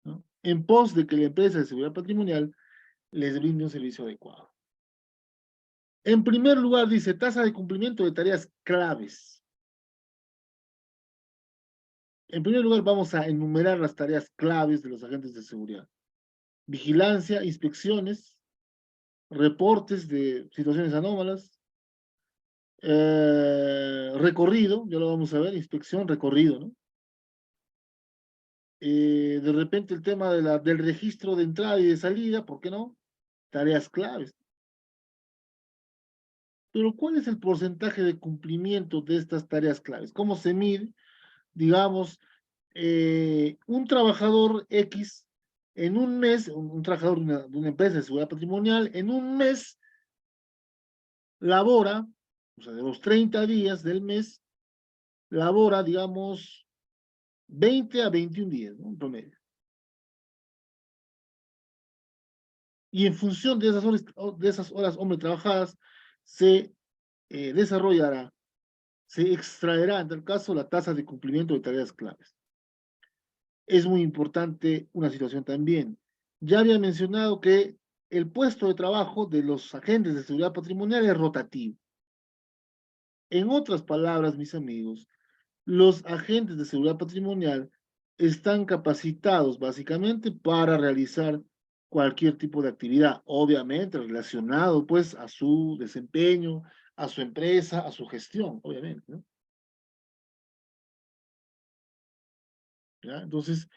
¿no? En pos de que la empresa de seguridad patrimonial les brinde un servicio adecuado. En primer lugar, dice, tasa de cumplimiento de tareas claves. En primer lugar, vamos a enumerar las tareas claves de los agentes de seguridad. Vigilancia, inspecciones, reportes de situaciones anómalas, recorrido, ya lo vamos a ver, inspección, recorrido, ¿no? De repente el tema del registro de entrada y de salida, ¿por qué no? Tareas claves. Pero ¿cuál es el porcentaje de cumplimiento de estas tareas claves? ¿Cómo se mide? Digamos, un trabajador X en un mes, un trabajador de una empresa de seguridad patrimonial, en un mes labora, o sea, de los 30 días del mes, labora, digamos, 20 a 21 días, ¿no? En promedio. Y en función de esas horas hombre trabajadas, se desarrollará, se extraerá, en tal caso, la tasa de cumplimiento de tareas claves. Es muy importante una situación también. Ya había mencionado que el puesto de trabajo de los agentes de seguridad patrimonial es rotativo. En otras palabras, mis amigos, los agentes de seguridad patrimonial están capacitados básicamente para realizar cualquier tipo de actividad, obviamente relacionado pues a su desempeño, a su empresa, a su gestión, obviamente, ¿no? ¿Ya? Entonces,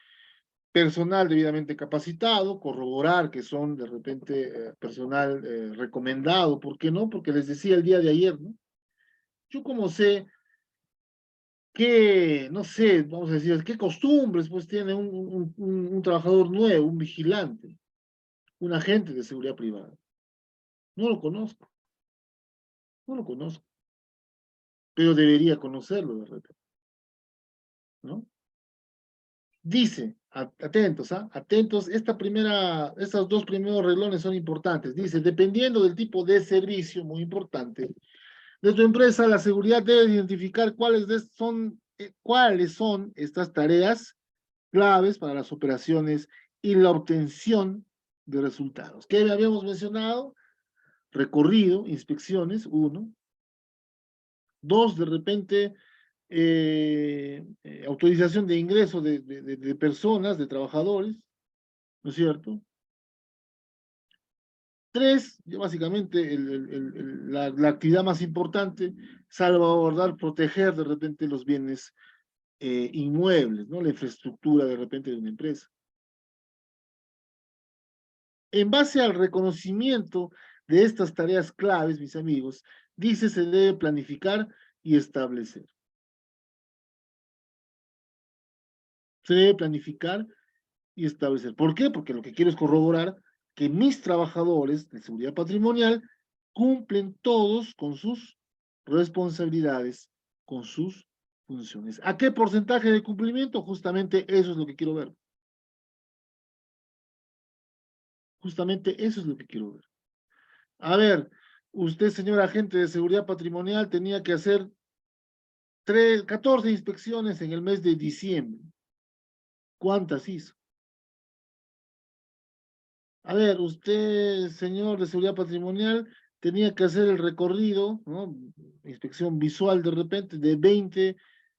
personal debidamente capacitado, corroborar que son de repente personal recomendado, ¿por qué no? Porque les decía el día de ayer, ¿no? Yo como sé qué, no sé, vamos a decir, qué costumbres pues tiene un trabajador nuevo, un vigilante, un agente de seguridad privada. No lo conozco, no lo conozco, pero debería conocerlo de repente, ¿no? Dice, atentos, ¿ah? Atentos, estos dos primeros reglones son importantes. Dice, dependiendo del tipo de servicio, muy importante, de tu empresa, la seguridad debe identificar cuáles son estas tareas claves para las operaciones y la obtención de resultados. ¿Qué habíamos mencionado? Recorrido, inspecciones, 1. 2, de repente, autorización de ingreso de personas, de trabajadores, ¿no es cierto? 3, básicamente la actividad más importante, salvaguardar, proteger de repente los bienes inmuebles, ¿no? La infraestructura de repente de una empresa. En base al reconocimiento de estas tareas claves, mis amigos, dice se debe planificar y establecer. Se debe planificar y establecer. ¿Por qué? Porque lo que quiero es corroborar que mis trabajadores de seguridad patrimonial cumplen todos con sus responsabilidades, con sus funciones. ¿A qué porcentaje de cumplimiento? Justamente eso es lo que quiero ver. Justamente eso es lo que quiero ver. A ver, usted, señor agente de seguridad patrimonial, tenía que hacer 14 inspecciones en el mes de diciembre. ¿Cuántas hizo? A ver, usted, señor de seguridad patrimonial, tenía que hacer el recorrido, ¿no? Inspección visual de repente, de 20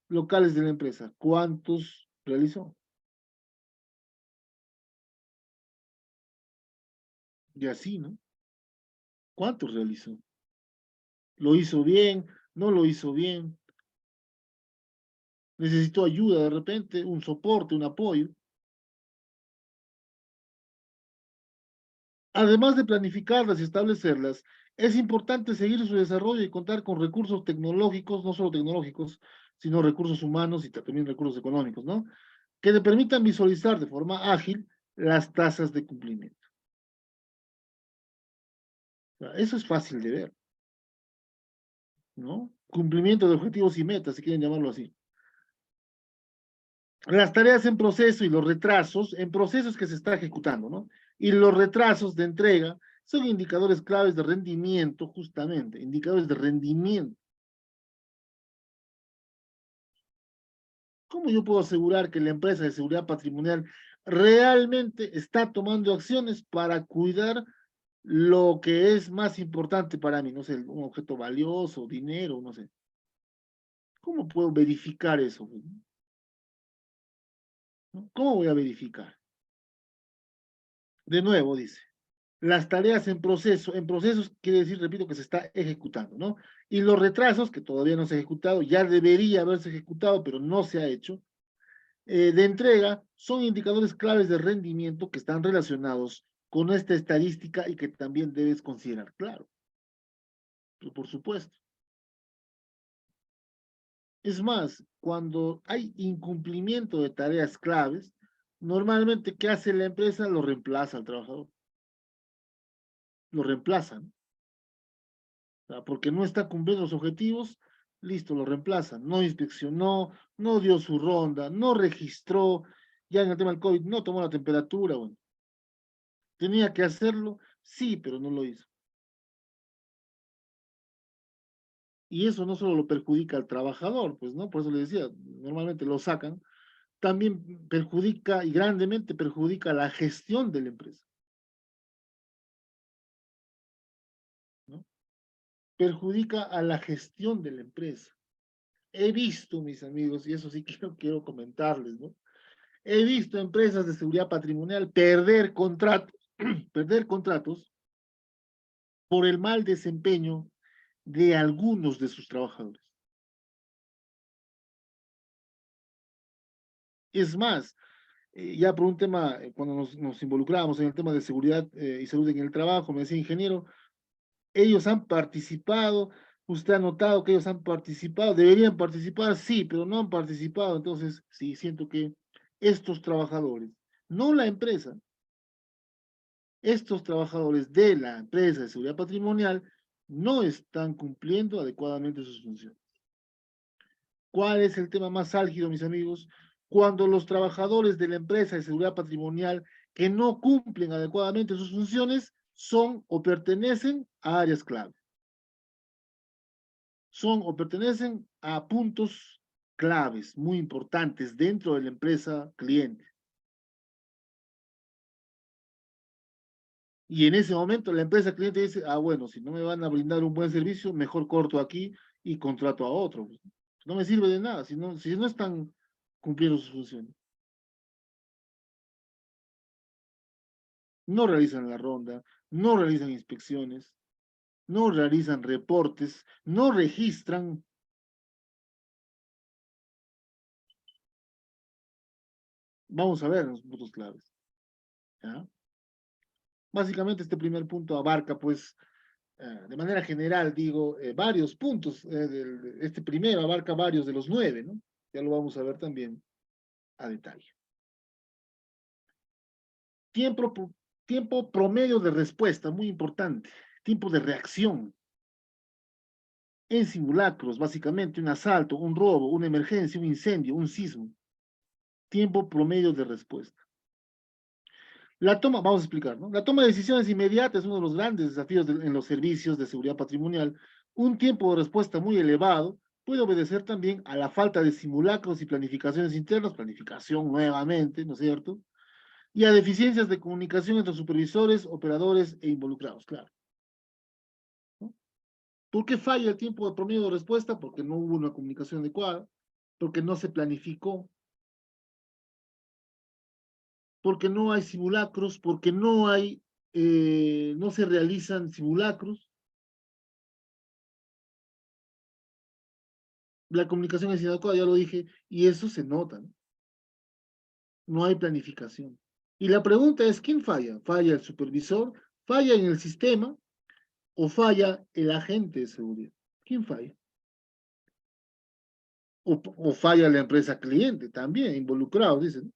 locales de la empresa. ¿Cuántos realizó? Y así, ¿no? ¿Cuántos realizó? ¿Lo hizo bien? ¿No lo hizo bien? ¿Necesitó ayuda de repente? ¿Un soporte, un apoyo? Además de planificarlas y establecerlas, es importante seguir su desarrollo y contar con recursos tecnológicos, no solo tecnológicos, sino recursos humanos y también recursos económicos, ¿no? Que le permitan visualizar de forma ágil las tasas de cumplimiento. O sea, eso es fácil de ver, ¿no? Cumplimiento de objetivos y metas, si quieren llamarlo así. Las tareas en proceso y los retrasos, en procesos que se está ejecutando, ¿no? Y los retrasos de entrega son indicadores claves de rendimiento, justamente, indicadores de rendimiento. ¿Cómo yo puedo asegurar que la empresa de seguridad patrimonial realmente está tomando acciones para cuidar lo que es más importante para mí? No sé, un objeto valioso, dinero, no sé. ¿Cómo puedo verificar eso? ¿No? ¿Cómo voy a verificar? De nuevo, dice, las tareas en procesos quiere decir, repito, que se está ejecutando, ¿no? Y los retrasos, que todavía no se ha ejecutado, ya debería haberse ejecutado, pero no se ha hecho, de entrega son indicadores claves de rendimiento que están relacionados con esta estadística y que también debes considerar, claro, por supuesto. Es más, cuando hay incumplimiento de tareas claves, normalmente, ¿qué hace la empresa? Lo reemplaza al trabajador, lo reemplazan, o sea, porque no está cumpliendo los objetivos, listo, lo reemplazan, no inspeccionó, no dio su ronda, no registró, ya en el tema del COVID, no tomó la temperatura, bueno, tenía que hacerlo, sí, pero no lo hizo. Y eso no solo lo perjudica al trabajador, pues, ¿no? Por eso le decía, normalmente lo sacan, también perjudica y grandemente perjudica la gestión de la empresa, ¿no? Perjudica a la gestión de la empresa. He visto, mis amigos, y eso sí quiero comentarles, ¿no? He visto empresas de seguridad patrimonial perder contratos, perder contratos por el mal desempeño de algunos de sus trabajadores. Es más, ya por un tema, cuando nos involucrábamos en el tema de seguridad y salud en el trabajo, me decía, ingeniero, ellos han participado, usted ha notado que ellos han participado, deberían participar, sí, pero no han participado, entonces sí, siento que estos trabajadores, no la empresa, estos trabajadores de la empresa de seguridad patrimonial no están cumpliendo adecuadamente sus funciones. ¿Cuál es el tema más álgido, mis amigos? Cuando los trabajadores de la empresa de seguridad patrimonial que no cumplen adecuadamente sus funciones son o pertenecen a áreas clave, son o pertenecen a puntos claves muy importantes dentro de la empresa cliente. Y en ese momento la empresa cliente dice, ah, bueno, si no me van a brindar un buen servicio, mejor corto aquí y contrato a otro. No me sirve de nada si no están cumpliendo sus funciones. No realizan la ronda, no realizan inspecciones, no realizan reportes, no registran. Vamos a ver los puntos claves. ¿Ya? Básicamente este primer punto abarca, pues, de manera general, digo, varios puntos. Este primero abarca varios de los 9, ¿no? Ya lo vamos a ver también a detalle. Tiempo, tiempo promedio de respuesta, muy importante. Tiempo de reacción. En simulacros, básicamente, un asalto, un robo, una emergencia, un incendio, un sismo. Tiempo promedio de respuesta. La toma, vamos a explicar, ¿no? La toma de decisiones inmediatas es uno de los grandes desafíos en los servicios de seguridad patrimonial. Un tiempo de respuesta muy elevado puede obedecer también a la falta de simulacros y planificaciones internas, planificación nuevamente, ¿no es cierto? Y a deficiencias de comunicación entre supervisores, operadores e involucrados, claro, ¿no? ¿Por qué falla el tiempo de promedio de respuesta? Porque no hubo una comunicación adecuada, porque no se planificó, porque no hay simulacros, porque no se realizan simulacros. La comunicación es inadecuada, ya lo dije, y eso se nota, ¿no? No hay planificación. Y la pregunta es, ¿quién falla? ¿Falla el supervisor? ¿Falla en el sistema? ¿O falla el agente de seguridad? ¿Quién falla? O falla la empresa cliente también, involucrado, dicen.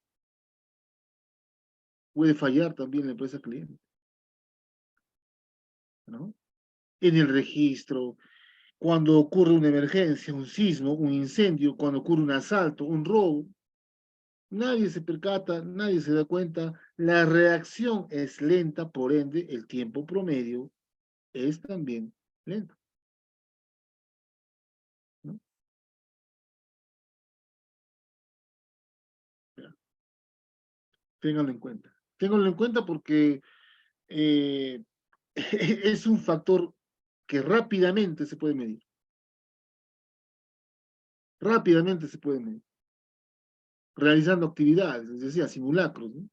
Puede fallar también la empresa cliente, ¿no? En el registro, cuando ocurre una emergencia, un sismo, un incendio, cuando ocurre un asalto, un robo, nadie se percata, nadie se da cuenta, la reacción es lenta, por ende, el tiempo promedio es también lento, ¿no? Ya, ténganlo en cuenta. Ténganlo en cuenta porque eh, es un factor que rápidamente se puede medir. Rápidamente se puede medir. Realizando actividades, les decía, simulacros, ¿no?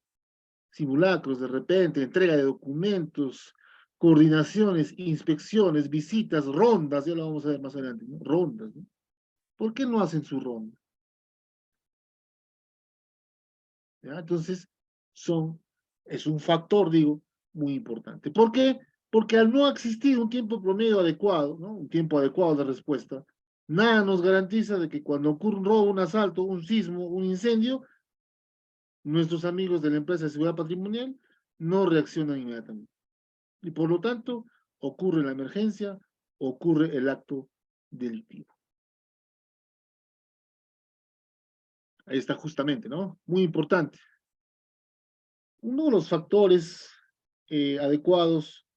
Simulacros de repente, entrega de documentos, coordinaciones, inspecciones, visitas, rondas, ya lo vamos a ver más adelante, ¿no? Rondas, ¿no? ¿Por qué no hacen su ronda? ¿Ya? Entonces, es un factor, digo, muy importante. ¿Por qué? Porque al no existir un tiempo promedio adecuado, ¿no? Un tiempo adecuado de respuesta, nada nos garantiza de que cuando ocurre un robo, un asalto, un sismo, un incendio, nuestros amigos de la empresa de seguridad patrimonial no reaccionan inmediatamente. Y por lo tanto, ocurre la emergencia, ocurre el acto delictivo. Ahí está justamente, ¿no? Muy importante. Uno de los factores adecuados,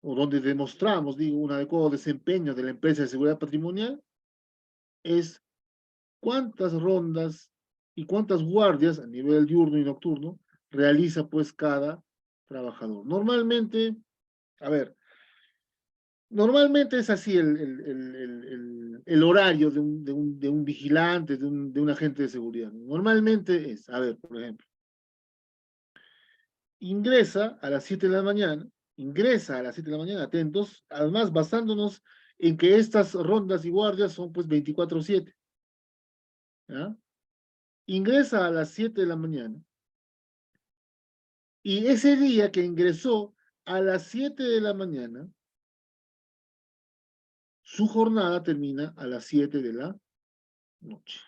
o donde demostramos, digo, un adecuado desempeño de la empresa de seguridad patrimonial, es cuántas rondas y cuántas guardias a nivel diurno y nocturno realiza pues cada trabajador. Normalmente, a ver, normalmente es así el horario de un vigilante, de un agente de seguridad. Normalmente es, a ver, por ejemplo, ingresa a las 7 de la mañana, ingresa a las 7 de la mañana, atentos, además basándonos en que estas rondas y guardias son pues 24/7, ¿ya? Ingresa a las 7 de la mañana y ese día que ingresó a las 7 de la mañana, su jornada termina a las 7 de la noche.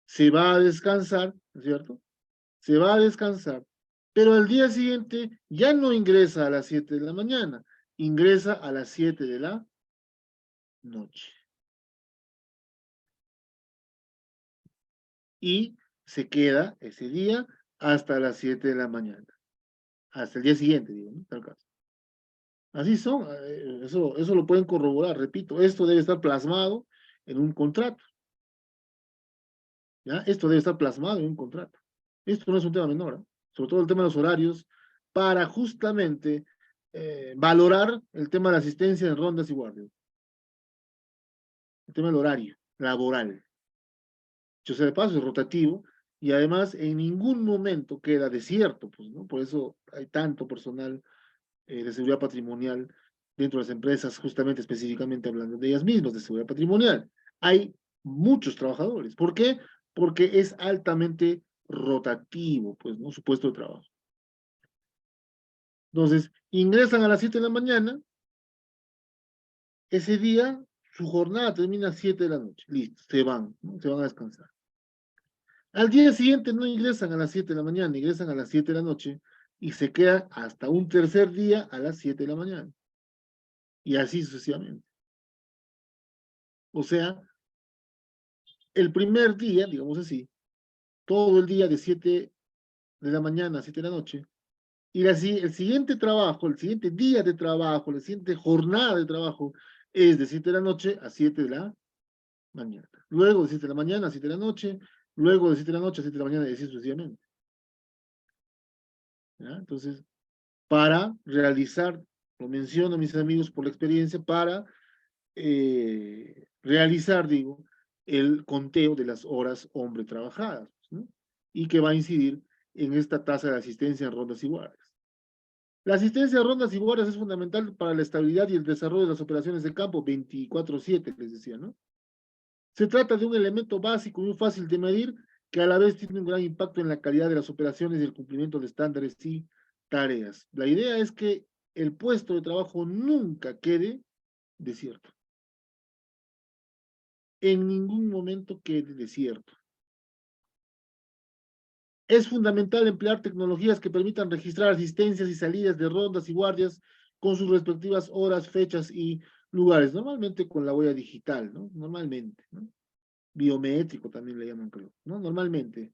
Se va a descansar, ¿no es cierto? Se va a descansar, pero al día siguiente ya no ingresa a las 7 de la mañana, ingresa a las 7 de la noche. Y se queda ese día hasta las 7 de la mañana, hasta el día siguiente, digo, ¿no? Tal caso. Así son, eso lo pueden corroborar, repito, esto debe estar plasmado en un contrato, ¿ya? Esto debe estar plasmado en un contrato. Esto no es un tema menor, ¿eh? Sobre todo el tema de los horarios, para justamente valorar el tema de la asistencia en rondas y guardias, el tema del horario laboral. Yo sé de paso, es rotativo, y además en ningún momento queda desierto, pues, ¿no? Por eso hay tanto personal de seguridad patrimonial dentro de las empresas, justamente específicamente hablando de ellas mismas, de seguridad patrimonial. Hay muchos trabajadores. ¿Por qué? Porque es altamente rotativo, pues, ¿no? Su puesto de trabajo. Entonces, ingresan a las 7 de la mañana, ese día su jornada termina a 7 de la noche, listo, se van, ¿no? Se van a descansar. Al día siguiente no ingresan a las 7 de la mañana, ingresan a las 7 de la noche y se quedan hasta un tercer día a las 7 de la mañana. Y así sucesivamente. O sea, el primer día, digamos así, todo el día de 7 de la mañana a 7 de la noche, y el siguiente trabajo, el siguiente día de trabajo, la siguiente jornada de trabajo es de 7 de la noche a 7 de la mañana. Luego de 7 de la mañana a 7 de la noche, luego de 7 de la noche a 7 de la mañana y así sucesivamente. ¿Ya? Entonces, para realizar, lo menciono mis amigos por la experiencia, para realizar, digo, el conteo de las horas hombre trabajadas, ¿no? Y que va a incidir en esta tasa de asistencia en rondas y guardias. La asistencia a rondas y guardias es fundamental para la estabilidad y el desarrollo de las operaciones de campo 24/7, les decía, ¿no? Se trata de un elemento básico y muy fácil de medir que a la vez tiene un gran impacto en la calidad de las operaciones y el cumplimiento de estándares y tareas. La idea es que el puesto de trabajo nunca quede desierto. En ningún momento quede desierto. Es fundamental emplear tecnologías que permitan registrar asistencias y salidas de rondas y guardias con sus respectivas horas, fechas y lugares, normalmente con la huella digital, ¿no? Normalmente, ¿no? Biométrico también le llaman, creo, ¿no? Normalmente.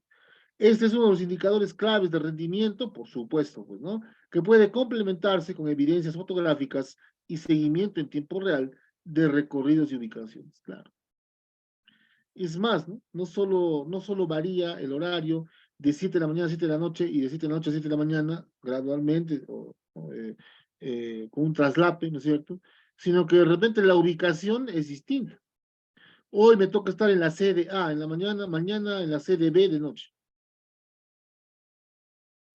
Este es uno de los indicadores claves de rendimiento, por supuesto, pues, ¿no? Que puede complementarse con evidencias fotográficas y seguimiento en tiempo real de recorridos y ubicaciones, claro. Es más, ¿no? No solo varía el horario de 7 de la mañana a 7 de la noche y de 7 de la noche a 7 de la mañana, gradualmente, con un traslape, ¿no es cierto? Sino que de repente la ubicación es distinta. Hoy me toca estar en la sede A en la mañana, mañana en la sede B de noche.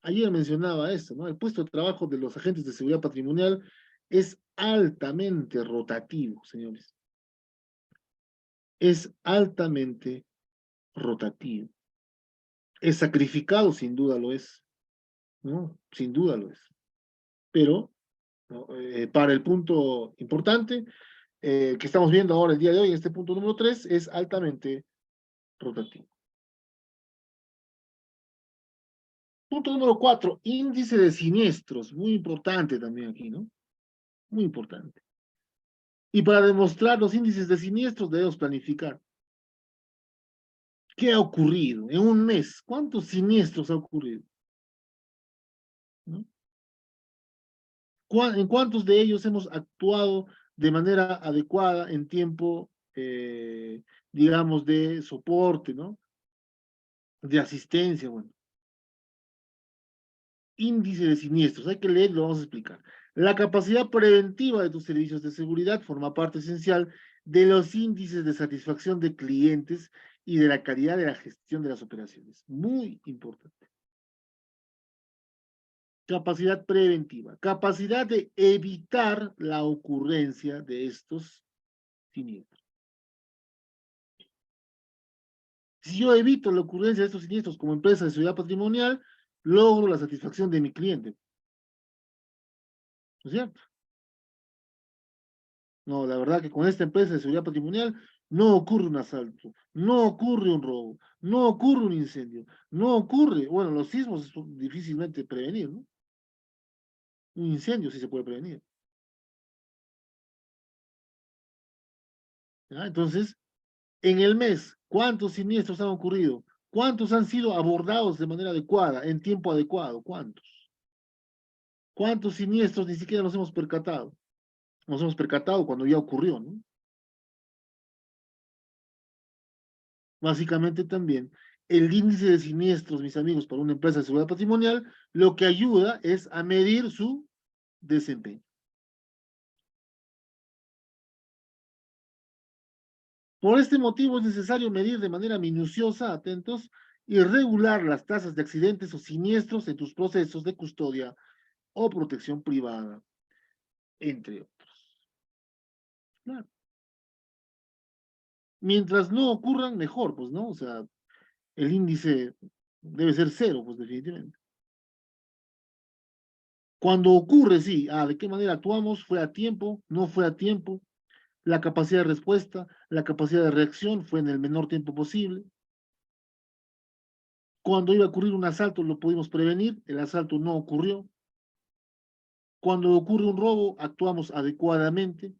Ayer mencionaba esto, ¿no? El puesto de trabajo de los agentes de seguridad patrimonial es altamente rotativo, señores. Es altamente rotativo. Es sacrificado, sin duda lo es, ¿no? Sin duda lo es. Pero, ¿no? Para el punto importante que estamos viendo ahora el día de hoy, en este punto número 3, es altamente rotativo. Punto número 4, índice de siniestros. Muy importante también aquí, ¿no? Muy importante. Y para demostrar los índices de siniestros debemos planificar. ¿Qué ha ocurrido en un mes? ¿Cuántos siniestros ha ocurrido? ¿No? ¿En cuántos de ellos hemos actuado de manera adecuada en tiempo, digamos, de soporte, ¿no? De asistencia, bueno. Índice de siniestros, hay que leer y lo vamos a explicar. La capacidad preventiva de tus servicios de seguridad forma parte esencial de los índices de satisfacción de clientes y de la calidad de la gestión de las operaciones. Muy importante. Capacidad preventiva, capacidad de evitar la ocurrencia de estos siniestros. Si yo evito la ocurrencia de estos siniestros como empresa de seguridad patrimonial, logro la satisfacción de mi cliente. ¿No es cierto? No, la verdad que con esta empresa de seguridad patrimonial no ocurre un asalto, no ocurre un robo, no ocurre un incendio, no ocurre, bueno, los sismos son difícilmente prevenir, ¿no? Un incendio sí se puede prevenir. ¿Ya? Entonces, en el mes, ¿cuántos siniestros han ocurrido? ¿Cuántos han sido abordados de manera adecuada, en tiempo adecuado? ¿Cuántos? ¿Cuántos siniestros ni siquiera nos hemos percatado? Nos hemos percatado cuando ya ocurrió, ¿no? Básicamente también, el índice de siniestros, mis amigos, para una empresa de seguridad patrimonial, lo que ayuda es a medir su desempeño. Por este motivo es necesario medir de manera minuciosa, atentos, y regular las tasas de accidentes o siniestros en tus procesos de custodia o protección privada, entre otros. Claro. Mientras no ocurran, mejor, pues, ¿no? O sea, el índice debe ser cero, pues, definitivamente. Cuando ocurre, sí, ¿de qué manera actuamos? ¿Fue a tiempo? ¿No fue a tiempo? La capacidad de respuesta, la capacidad de reacción fue en el menor tiempo posible. Cuando iba a ocurrir un asalto lo pudimos prevenir, el asalto no ocurrió. Cuando ocurre un robo, actuamos adecuadamente,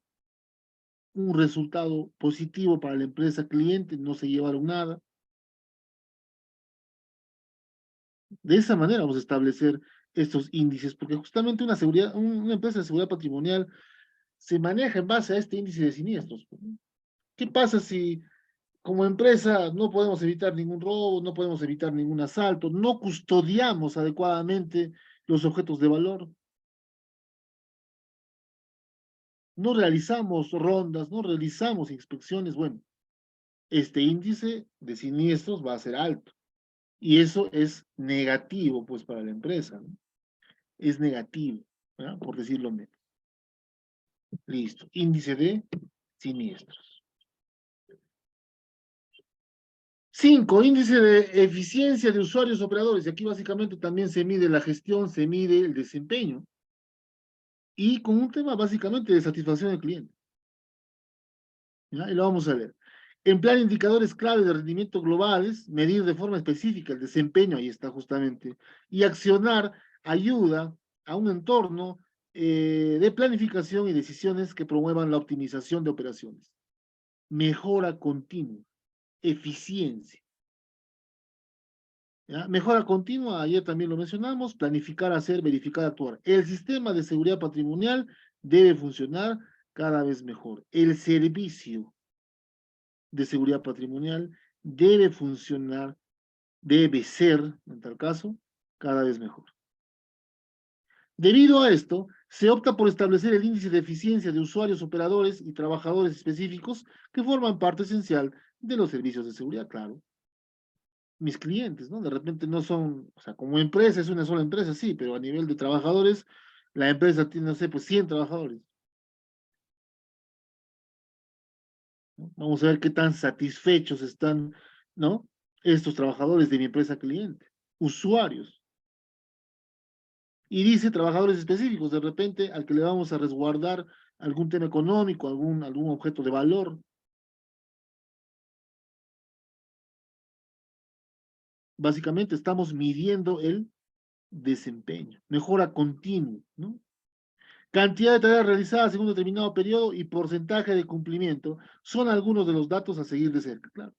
un resultado positivo para la empresa cliente, no se llevaron nada. De esa manera vamos a establecer estos índices, porque justamente una empresa de seguridad patrimonial se maneja en base a este índice de siniestros. ¿Qué pasa si como empresa no podemos evitar ningún robo, no podemos evitar ningún asalto, no custodiamos adecuadamente los objetos de valor, no realizamos rondas, no realizamos inspecciones? Bueno, este índice de siniestros va a ser alto y eso es negativo pues para la empresa, ¿no? Es negativo, ¿verdad? Por decirlo menos. Listo, índice de siniestros. 5, índice de eficiencia de usuarios operadores. Y aquí básicamente también se mide la gestión, se mide el desempeño. Y con un tema básicamente de satisfacción del cliente. ¿Ya? Y lo vamos a ver. Emplear indicadores clave de rendimiento globales, medir de forma específica el desempeño, ahí está justamente, y accionar ayuda a un entorno de planificación y decisiones que promuevan la optimización de operaciones. Mejora continua, eficiencia. ¿Ya? Mejora continua, ayer también lo mencionamos, planificar, hacer, verificar, actuar. El sistema de seguridad patrimonial debe funcionar cada vez mejor. El servicio de seguridad patrimonial debe funcionar, debe ser, en tal caso, cada vez mejor. Debido a esto, se opta por establecer el índice de eficiencia de usuarios, operadores y trabajadores específicos que forman parte esencial de los servicios de seguridad, claro. Mis clientes, ¿no? De repente no son, o sea, como empresa es una sola empresa, sí, pero a nivel de trabajadores, la empresa tiene, no sé, pues 100 trabajadores, ¿no? Vamos a ver qué tan satisfechos están, ¿no? Estos trabajadores de mi empresa cliente, usuarios. Y dice trabajadores específicos, de repente al que le vamos a resguardar algún tema económico, algún objeto de valor. Básicamente estamos midiendo el desempeño, mejora continua, ¿no? Cantidad de tareas realizadas en un determinado periodo y porcentaje de cumplimiento son algunos de los datos a seguir de cerca, claro.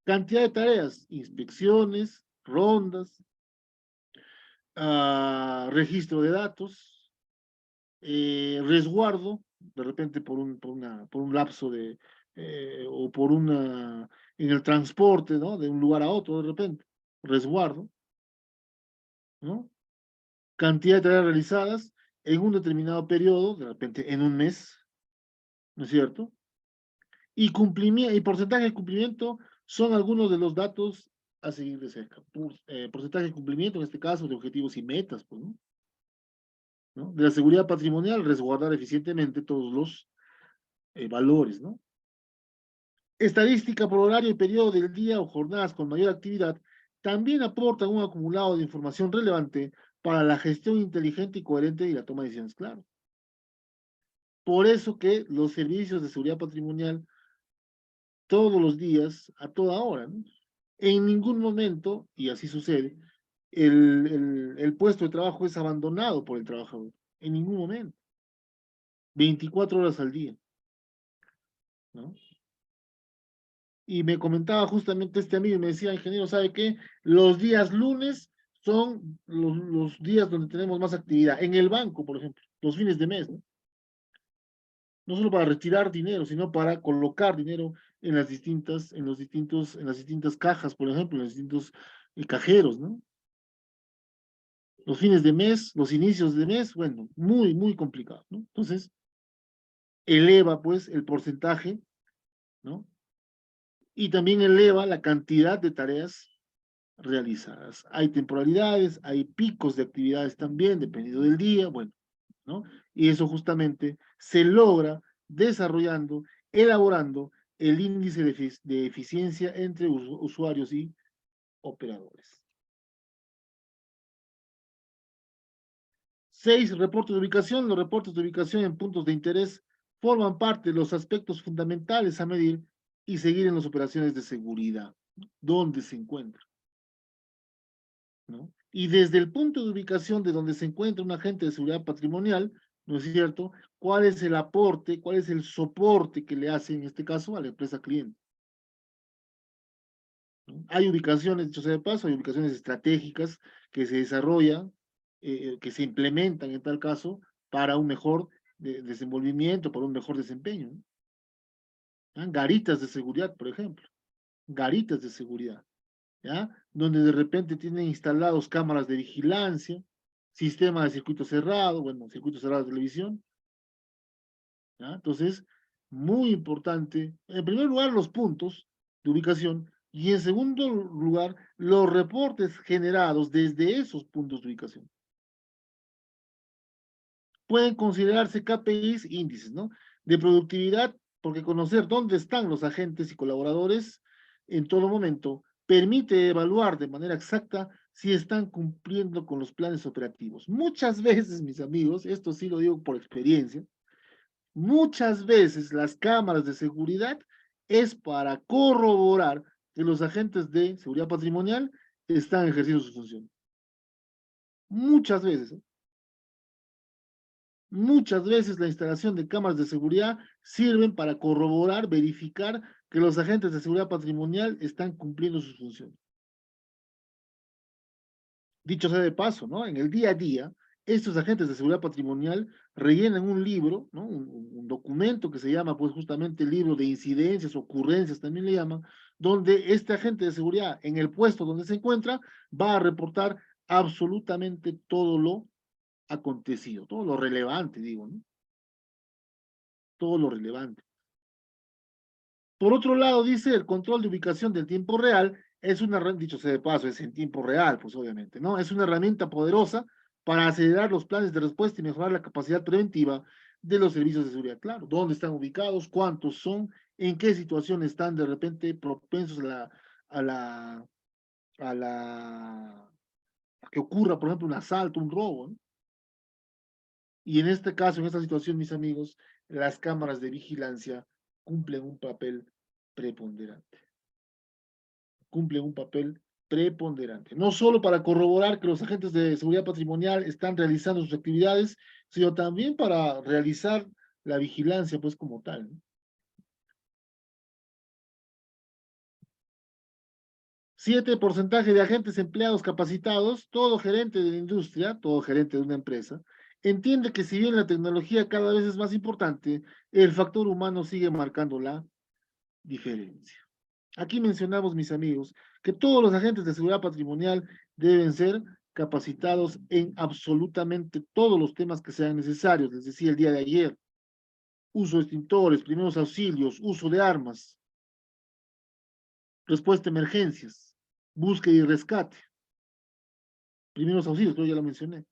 Cantidad de tareas, inspecciones, rondas, registro de datos, resguardo, de repente por un lapso de, o por en el transporte, ¿no? De un lugar a otro, de repente, resguardo, ¿no? Cantidad de tareas realizadas en un determinado periodo, de repente en un mes, ¿no es cierto? Y porcentaje de cumplimiento son algunos de los datos a seguir de cerca. Porcentaje de cumplimiento, en este caso, de objetivos y metas, pues, ¿no? ¿No? De la seguridad patrimonial, resguardar eficientemente todos los valores, ¿no? Estadística por horario y periodo del día o jornadas con mayor actividad también aportan un acumulado de información relevante para la gestión inteligente y coherente y la toma de decisiones, claro. Por eso que los servicios de seguridad patrimonial todos los días, a toda hora, ¿no? En ningún momento, y así sucede, el puesto de trabajo es abandonado por el trabajador. En ningún momento. 24 horas al día, ¿no? Y me comentaba justamente este amigo y me decía, ingeniero, ¿sabe qué? Los días lunes son los días donde tenemos más actividad. En el banco, por ejemplo, los fines de mes, ¿no? No solo para retirar dinero, sino para colocar dinero en en las distintas cajas, por ejemplo, en los distintos cajeros, ¿no? Los fines de mes, los inicios de mes, bueno, muy, muy complicado, ¿no? Entonces, eleva pues el porcentaje, ¿no? Y también eleva la cantidad de tareas realizadas. Hay temporalidades, hay picos de actividades también, dependiendo del día, bueno, ¿no? Y eso justamente se logra desarrollando, elaborando el índice de eficiencia entre usuarios y operadores. 6, reportes de ubicación. Los reportes de ubicación en puntos de interés forman parte de los aspectos fundamentales a medir y seguir en las operaciones de seguridad. ¿Dónde se encuentra? ¿No? Y desde el punto de ubicación de donde se encuentra un agente de seguridad patrimonial, ¿no es cierto? ¿Cuál es el aporte, cuál es el soporte que le hace en este caso a la empresa cliente? ¿No? Hay ubicaciones, dicho sea de paso, hay ubicaciones estratégicas que se desarrollan, que se implementan en tal caso para un mejor desenvolvimiento, para un mejor desempeño, ¿no? ¿Ah? Garitas de seguridad, por ejemplo, garitas de seguridad, ¿ya? Donde de repente tienen instalados cámaras de vigilancia, sistema de circuito cerrado, bueno, circuito cerrado de televisión, ¿ya? Entonces, muy importante, en primer lugar, los puntos de ubicación y en segundo lugar, los reportes generados desde esos puntos de ubicación. Pueden considerarse KPIs, índices, ¿no? De productividad, porque conocer dónde están los agentes y colaboradores en todo momento permite evaluar de manera exacta si están cumpliendo con los planes operativos. Muchas veces, mis amigos, esto sí lo digo por experiencia, muchas veces las cámaras de seguridad es para corroborar que los agentes de seguridad patrimonial están ejerciendo su función. Muchas veces, ¿eh? Muchas veces la instalación de cámaras de seguridad sirven para corroborar, verificar que los agentes de seguridad patrimonial están cumpliendo sus funciones. Dicho sea de paso, ¿no? En el día a día, estos agentes de seguridad patrimonial rellenan un libro, ¿no? Un documento que se llama, pues, justamente el libro de incidencias, ocurrencias, también le llaman, donde este agente de seguridad, en el puesto donde se encuentra, va a reportar absolutamente todo lo acontecido, todo lo relevante, digo, ¿no? Todo lo relevante. Por otro lado, dice, el control de ubicación del tiempo real es una, dicho sea de paso, es en tiempo real, pues obviamente, ¿no? Es una herramienta poderosa para acelerar los planes de respuesta y mejorar la capacidad preventiva de los servicios de seguridad. Claro, dónde están ubicados, cuántos son, en qué situación están de repente propensos a la, a la, a que ocurra, por ejemplo, un asalto, un robo, ¿no? Y en este caso, en esta situación, mis amigos, las cámaras de vigilancia cumplen un papel preponderante. Cumplen un papel preponderante. No solo para corroborar que los agentes de seguridad patrimonial están realizando sus actividades, sino también para realizar la vigilancia, pues como tal, ¿no? 7, porcentaje de agentes empleados capacitados. Todo gerente de la industria, todo gerente de una empresa, entiende que si bien la tecnología cada vez es más importante, el factor humano sigue marcando la diferencia. Aquí mencionamos, mis amigos, que todos los agentes de seguridad patrimonial deben ser capacitados en absolutamente todos los temas que sean necesarios. Les decía el día de ayer, uso de extintores, primeros auxilios, uso de armas, respuesta a emergencias, búsqueda y rescate, primeros auxilios, creo que ya lo mencioné.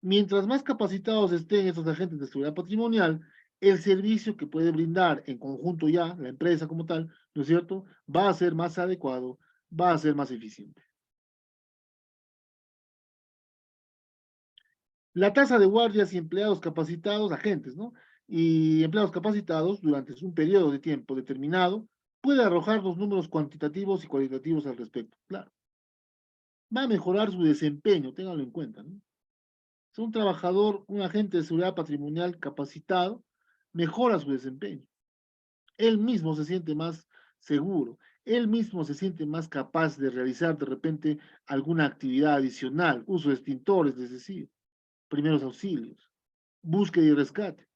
Mientras más capacitados estén estos agentes de seguridad patrimonial, el servicio que puede brindar en conjunto ya la empresa como tal, ¿no es cierto?, va a ser más adecuado, va a ser más eficiente. La tasa de guardias y empleados capacitados, agentes, ¿no? Y empleados capacitados durante un periodo de tiempo determinado puede arrojar los números cuantitativos y cualitativos al respecto. Claro, va a mejorar su desempeño, ténganlo en cuenta, ¿no? Si un trabajador, un agente de seguridad patrimonial capacitado, mejora su desempeño. Él mismo se siente más seguro, él mismo se siente más capaz de realizar de repente alguna actividad adicional, uso de extintores, es decir, primeros auxilios, búsqueda y rescate.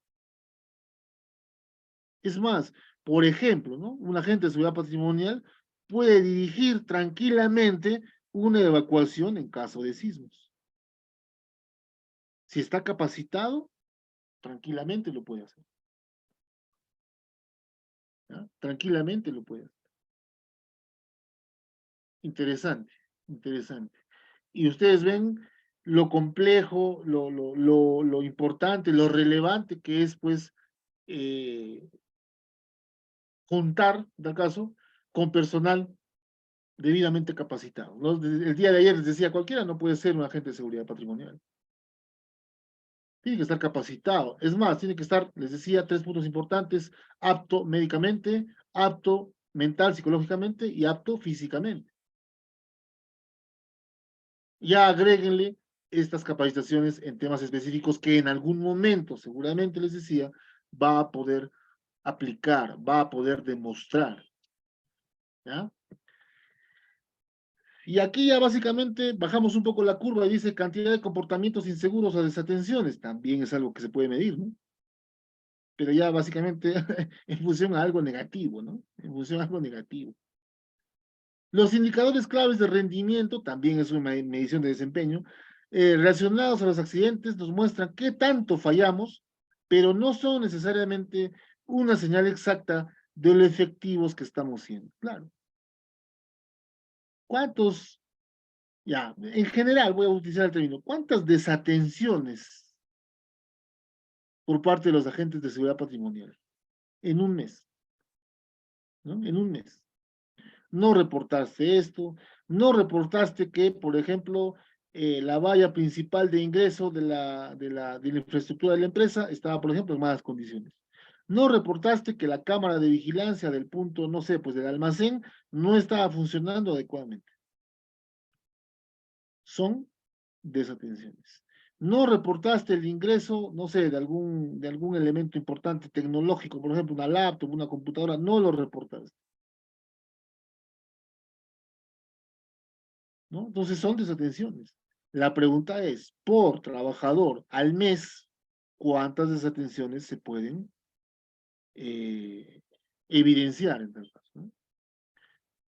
Es más, por ejemplo, ¿no? Un agente de seguridad patrimonial puede dirigir tranquilamente una evacuación en caso de sismos. Si está capacitado, tranquilamente lo puede hacer. ¿Ya? Tranquilamente lo puede hacer. Interesante, interesante. Y ustedes ven lo complejo, lo importante, lo relevante que es, pues, eh, contar, de acaso, con personal debidamente capacitados. El día de ayer les decía, cualquiera no puede ser un agente de seguridad patrimonial. Tiene que estar capacitado. Es más, tiene que estar, les decía, 3 puntos importantes: apto médicamente, apto mental, psicológicamente y apto físicamente. Ya agréguenle estas capacitaciones en temas específicos que en algún momento, seguramente les decía, va a poder aplicar, va a poder demostrar. ¿Ya? Y aquí ya básicamente bajamos un poco la curva y dice cantidad de comportamientos inseguros o desatenciones. También es algo que se puede medir, ¿no? Pero ya básicamente en función a algo negativo, ¿no? En función a algo negativo. Los indicadores claves de rendimiento, también es una medición de desempeño, relacionados a los accidentes, nos muestran qué tanto fallamos, pero no son necesariamente una señal exacta de lo efectivos que estamos siendo. Claro. ¿Cuántos, ya, en general voy a utilizar el término, cuántas desatenciones por parte de los agentes de seguridad patrimonial en un mes? ¿No? En un mes. No reportaste esto, no reportaste que, por ejemplo, la valla principal de ingreso de la infraestructura de la empresa estaba, por ejemplo, en malas condiciones. No reportaste que la cámara de vigilancia del punto, no sé, pues del almacén, no estaba funcionando adecuadamente. Son desatenciones. No reportaste el ingreso, no sé, de algún elemento importante tecnológico, por ejemplo, una laptop, una computadora, no lo reportaste. ¿No? Entonces son desatenciones. La pregunta es, por trabajador al mes, ¿cuántas desatenciones se pueden eh, evidenciar en tal caso? ¿No?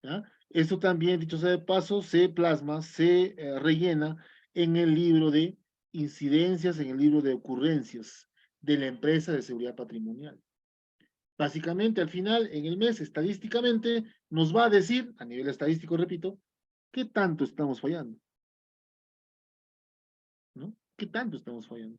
¿Ya? Esto también, dicho sea de paso, se plasma, se rellena en el libro de incidencias, en el libro de ocurrencias de la empresa de seguridad patrimonial. Básicamente, al final, en el mes, estadísticamente, nos va a decir, a nivel estadístico, repito, qué tanto estamos fallando. ¿No? ¿Qué tanto estamos fallando?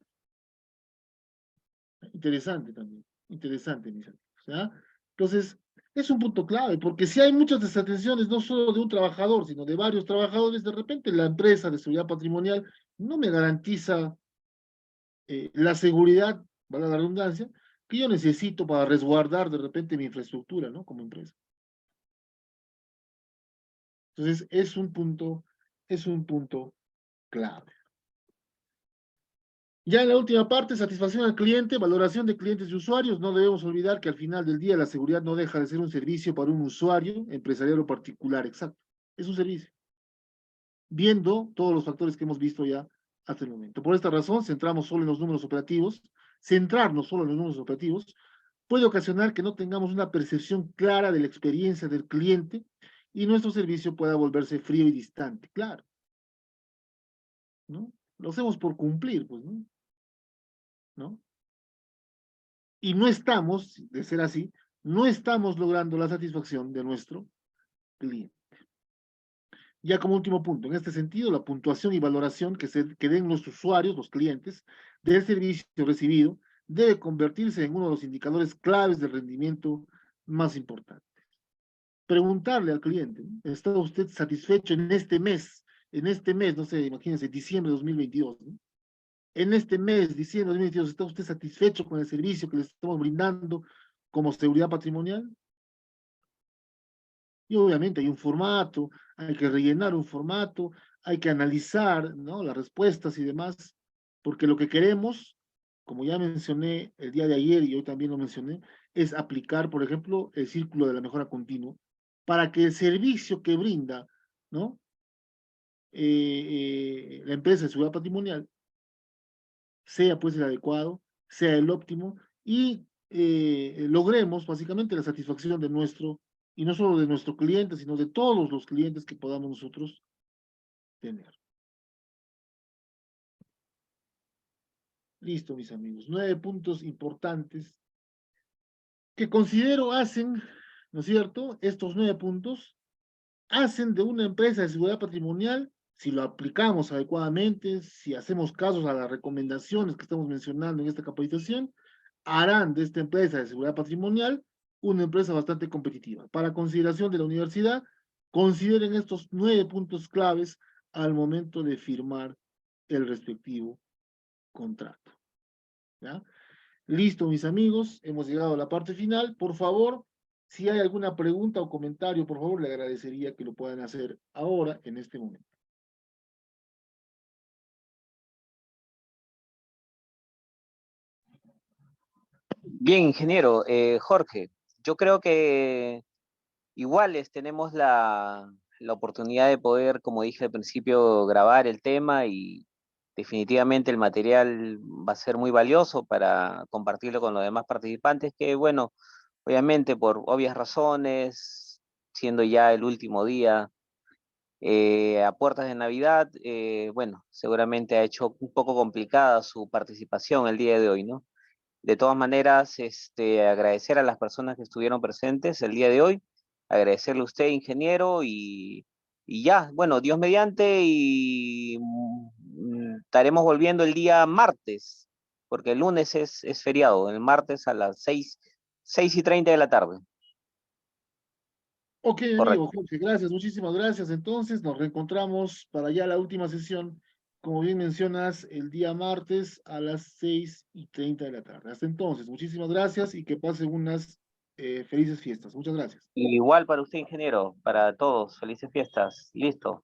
Interesante también, interesante, mis amigos. ¿Ya? Entonces, es un punto clave, porque si hay muchas desatenciones, no solo de un trabajador, sino de varios trabajadores, de repente la empresa de seguridad patrimonial no me garantiza la seguridad, valga la redundancia, que yo necesito para resguardar de repente mi infraestructura, ¿no? Como empresa. Entonces, es un punto clave. Ya en la última parte, satisfacción al cliente, valoración de clientes y usuarios. No debemos olvidar que al final del día la seguridad no deja de ser un servicio para un usuario, empresarial o particular, exacto. Es un servicio, viendo todos los factores que hemos visto ya hasta el momento. Por esta razón, centrarnos solo en los números operativos puede ocasionar que no tengamos una percepción clara de la experiencia del cliente y nuestro servicio pueda volverse frío y distante, claro, ¿no? Lo hacemos por cumplir, pues, ¿no? ¿No? Y no estamos, de ser así, no estamos logrando la satisfacción de nuestro cliente. Ya como último punto, en este sentido, la puntuación y valoración que den los usuarios, los clientes, del servicio recibido debe convertirse en uno de los indicadores claves del rendimiento más importantes. Preguntarle al cliente, ¿está usted satisfecho en este mes, no sé, imagínense, diciembre de 2022, ¿no? En este mes, diciembre de 2022, ¿está usted satisfecho con el servicio que le estamos brindando como seguridad patrimonial? Y obviamente hay un formato, hay que rellenar un formato, hay que analizar, ¿no? Las respuestas y demás, porque lo que queremos, como ya mencioné el día de ayer y hoy también lo mencioné, es aplicar, por ejemplo, el círculo de la mejora continua para que el servicio que brinda, ¿no? La empresa de seguridad patrimonial sea pues el adecuado, sea el óptimo y logremos básicamente la satisfacción de nuestro, y no solo de nuestro cliente, sino de todos los clientes que podamos nosotros tener. Listo, mis amigos. 9 puntos importantes que considero hacen, ¿no es cierto? Estos 9 puntos hacen de una empresa de seguridad patrimonial, si lo aplicamos adecuadamente, si hacemos casos a las recomendaciones que estamos mencionando en esta capacitación, harán de esta empresa de seguridad patrimonial una empresa bastante competitiva. Para consideración de la universidad, consideren estos 9 puntos claves al momento de firmar el respectivo contrato. ¿Ya? Listo, mis amigos, hemos llegado a la parte final. Por favor, si hay alguna pregunta o comentario, por favor, le agradecería que lo puedan hacer ahora, en este momento. Bien, ingeniero. Jorge, yo creo que iguales tenemos la oportunidad de poder, como dije al principio, grabar el tema y definitivamente el material va a ser muy valioso para compartirlo con los demás participantes, que bueno, obviamente por obvias razones, siendo ya el último día a puertas de Navidad, bueno, seguramente ha hecho un poco complicada su participación el día de hoy, ¿no? De todas maneras, agradecer a las personas que estuvieron presentes el día de hoy, agradecerle a usted, ingeniero, y ya, bueno, Dios mediante, y estaremos volviendo el día martes, porque el lunes es feriado, el martes a las 6:30 de la tarde. Ok, amigo Correcto. Jorge, gracias, muchísimas gracias. Entonces, nos reencontramos para ya la última sesión, como bien mencionas, el día martes a las 6:30 de la tarde. Hasta entonces, muchísimas gracias y que pasen unas felices fiestas. Muchas gracias. Igual para usted, ingeniero, para todos, felices fiestas. Listo.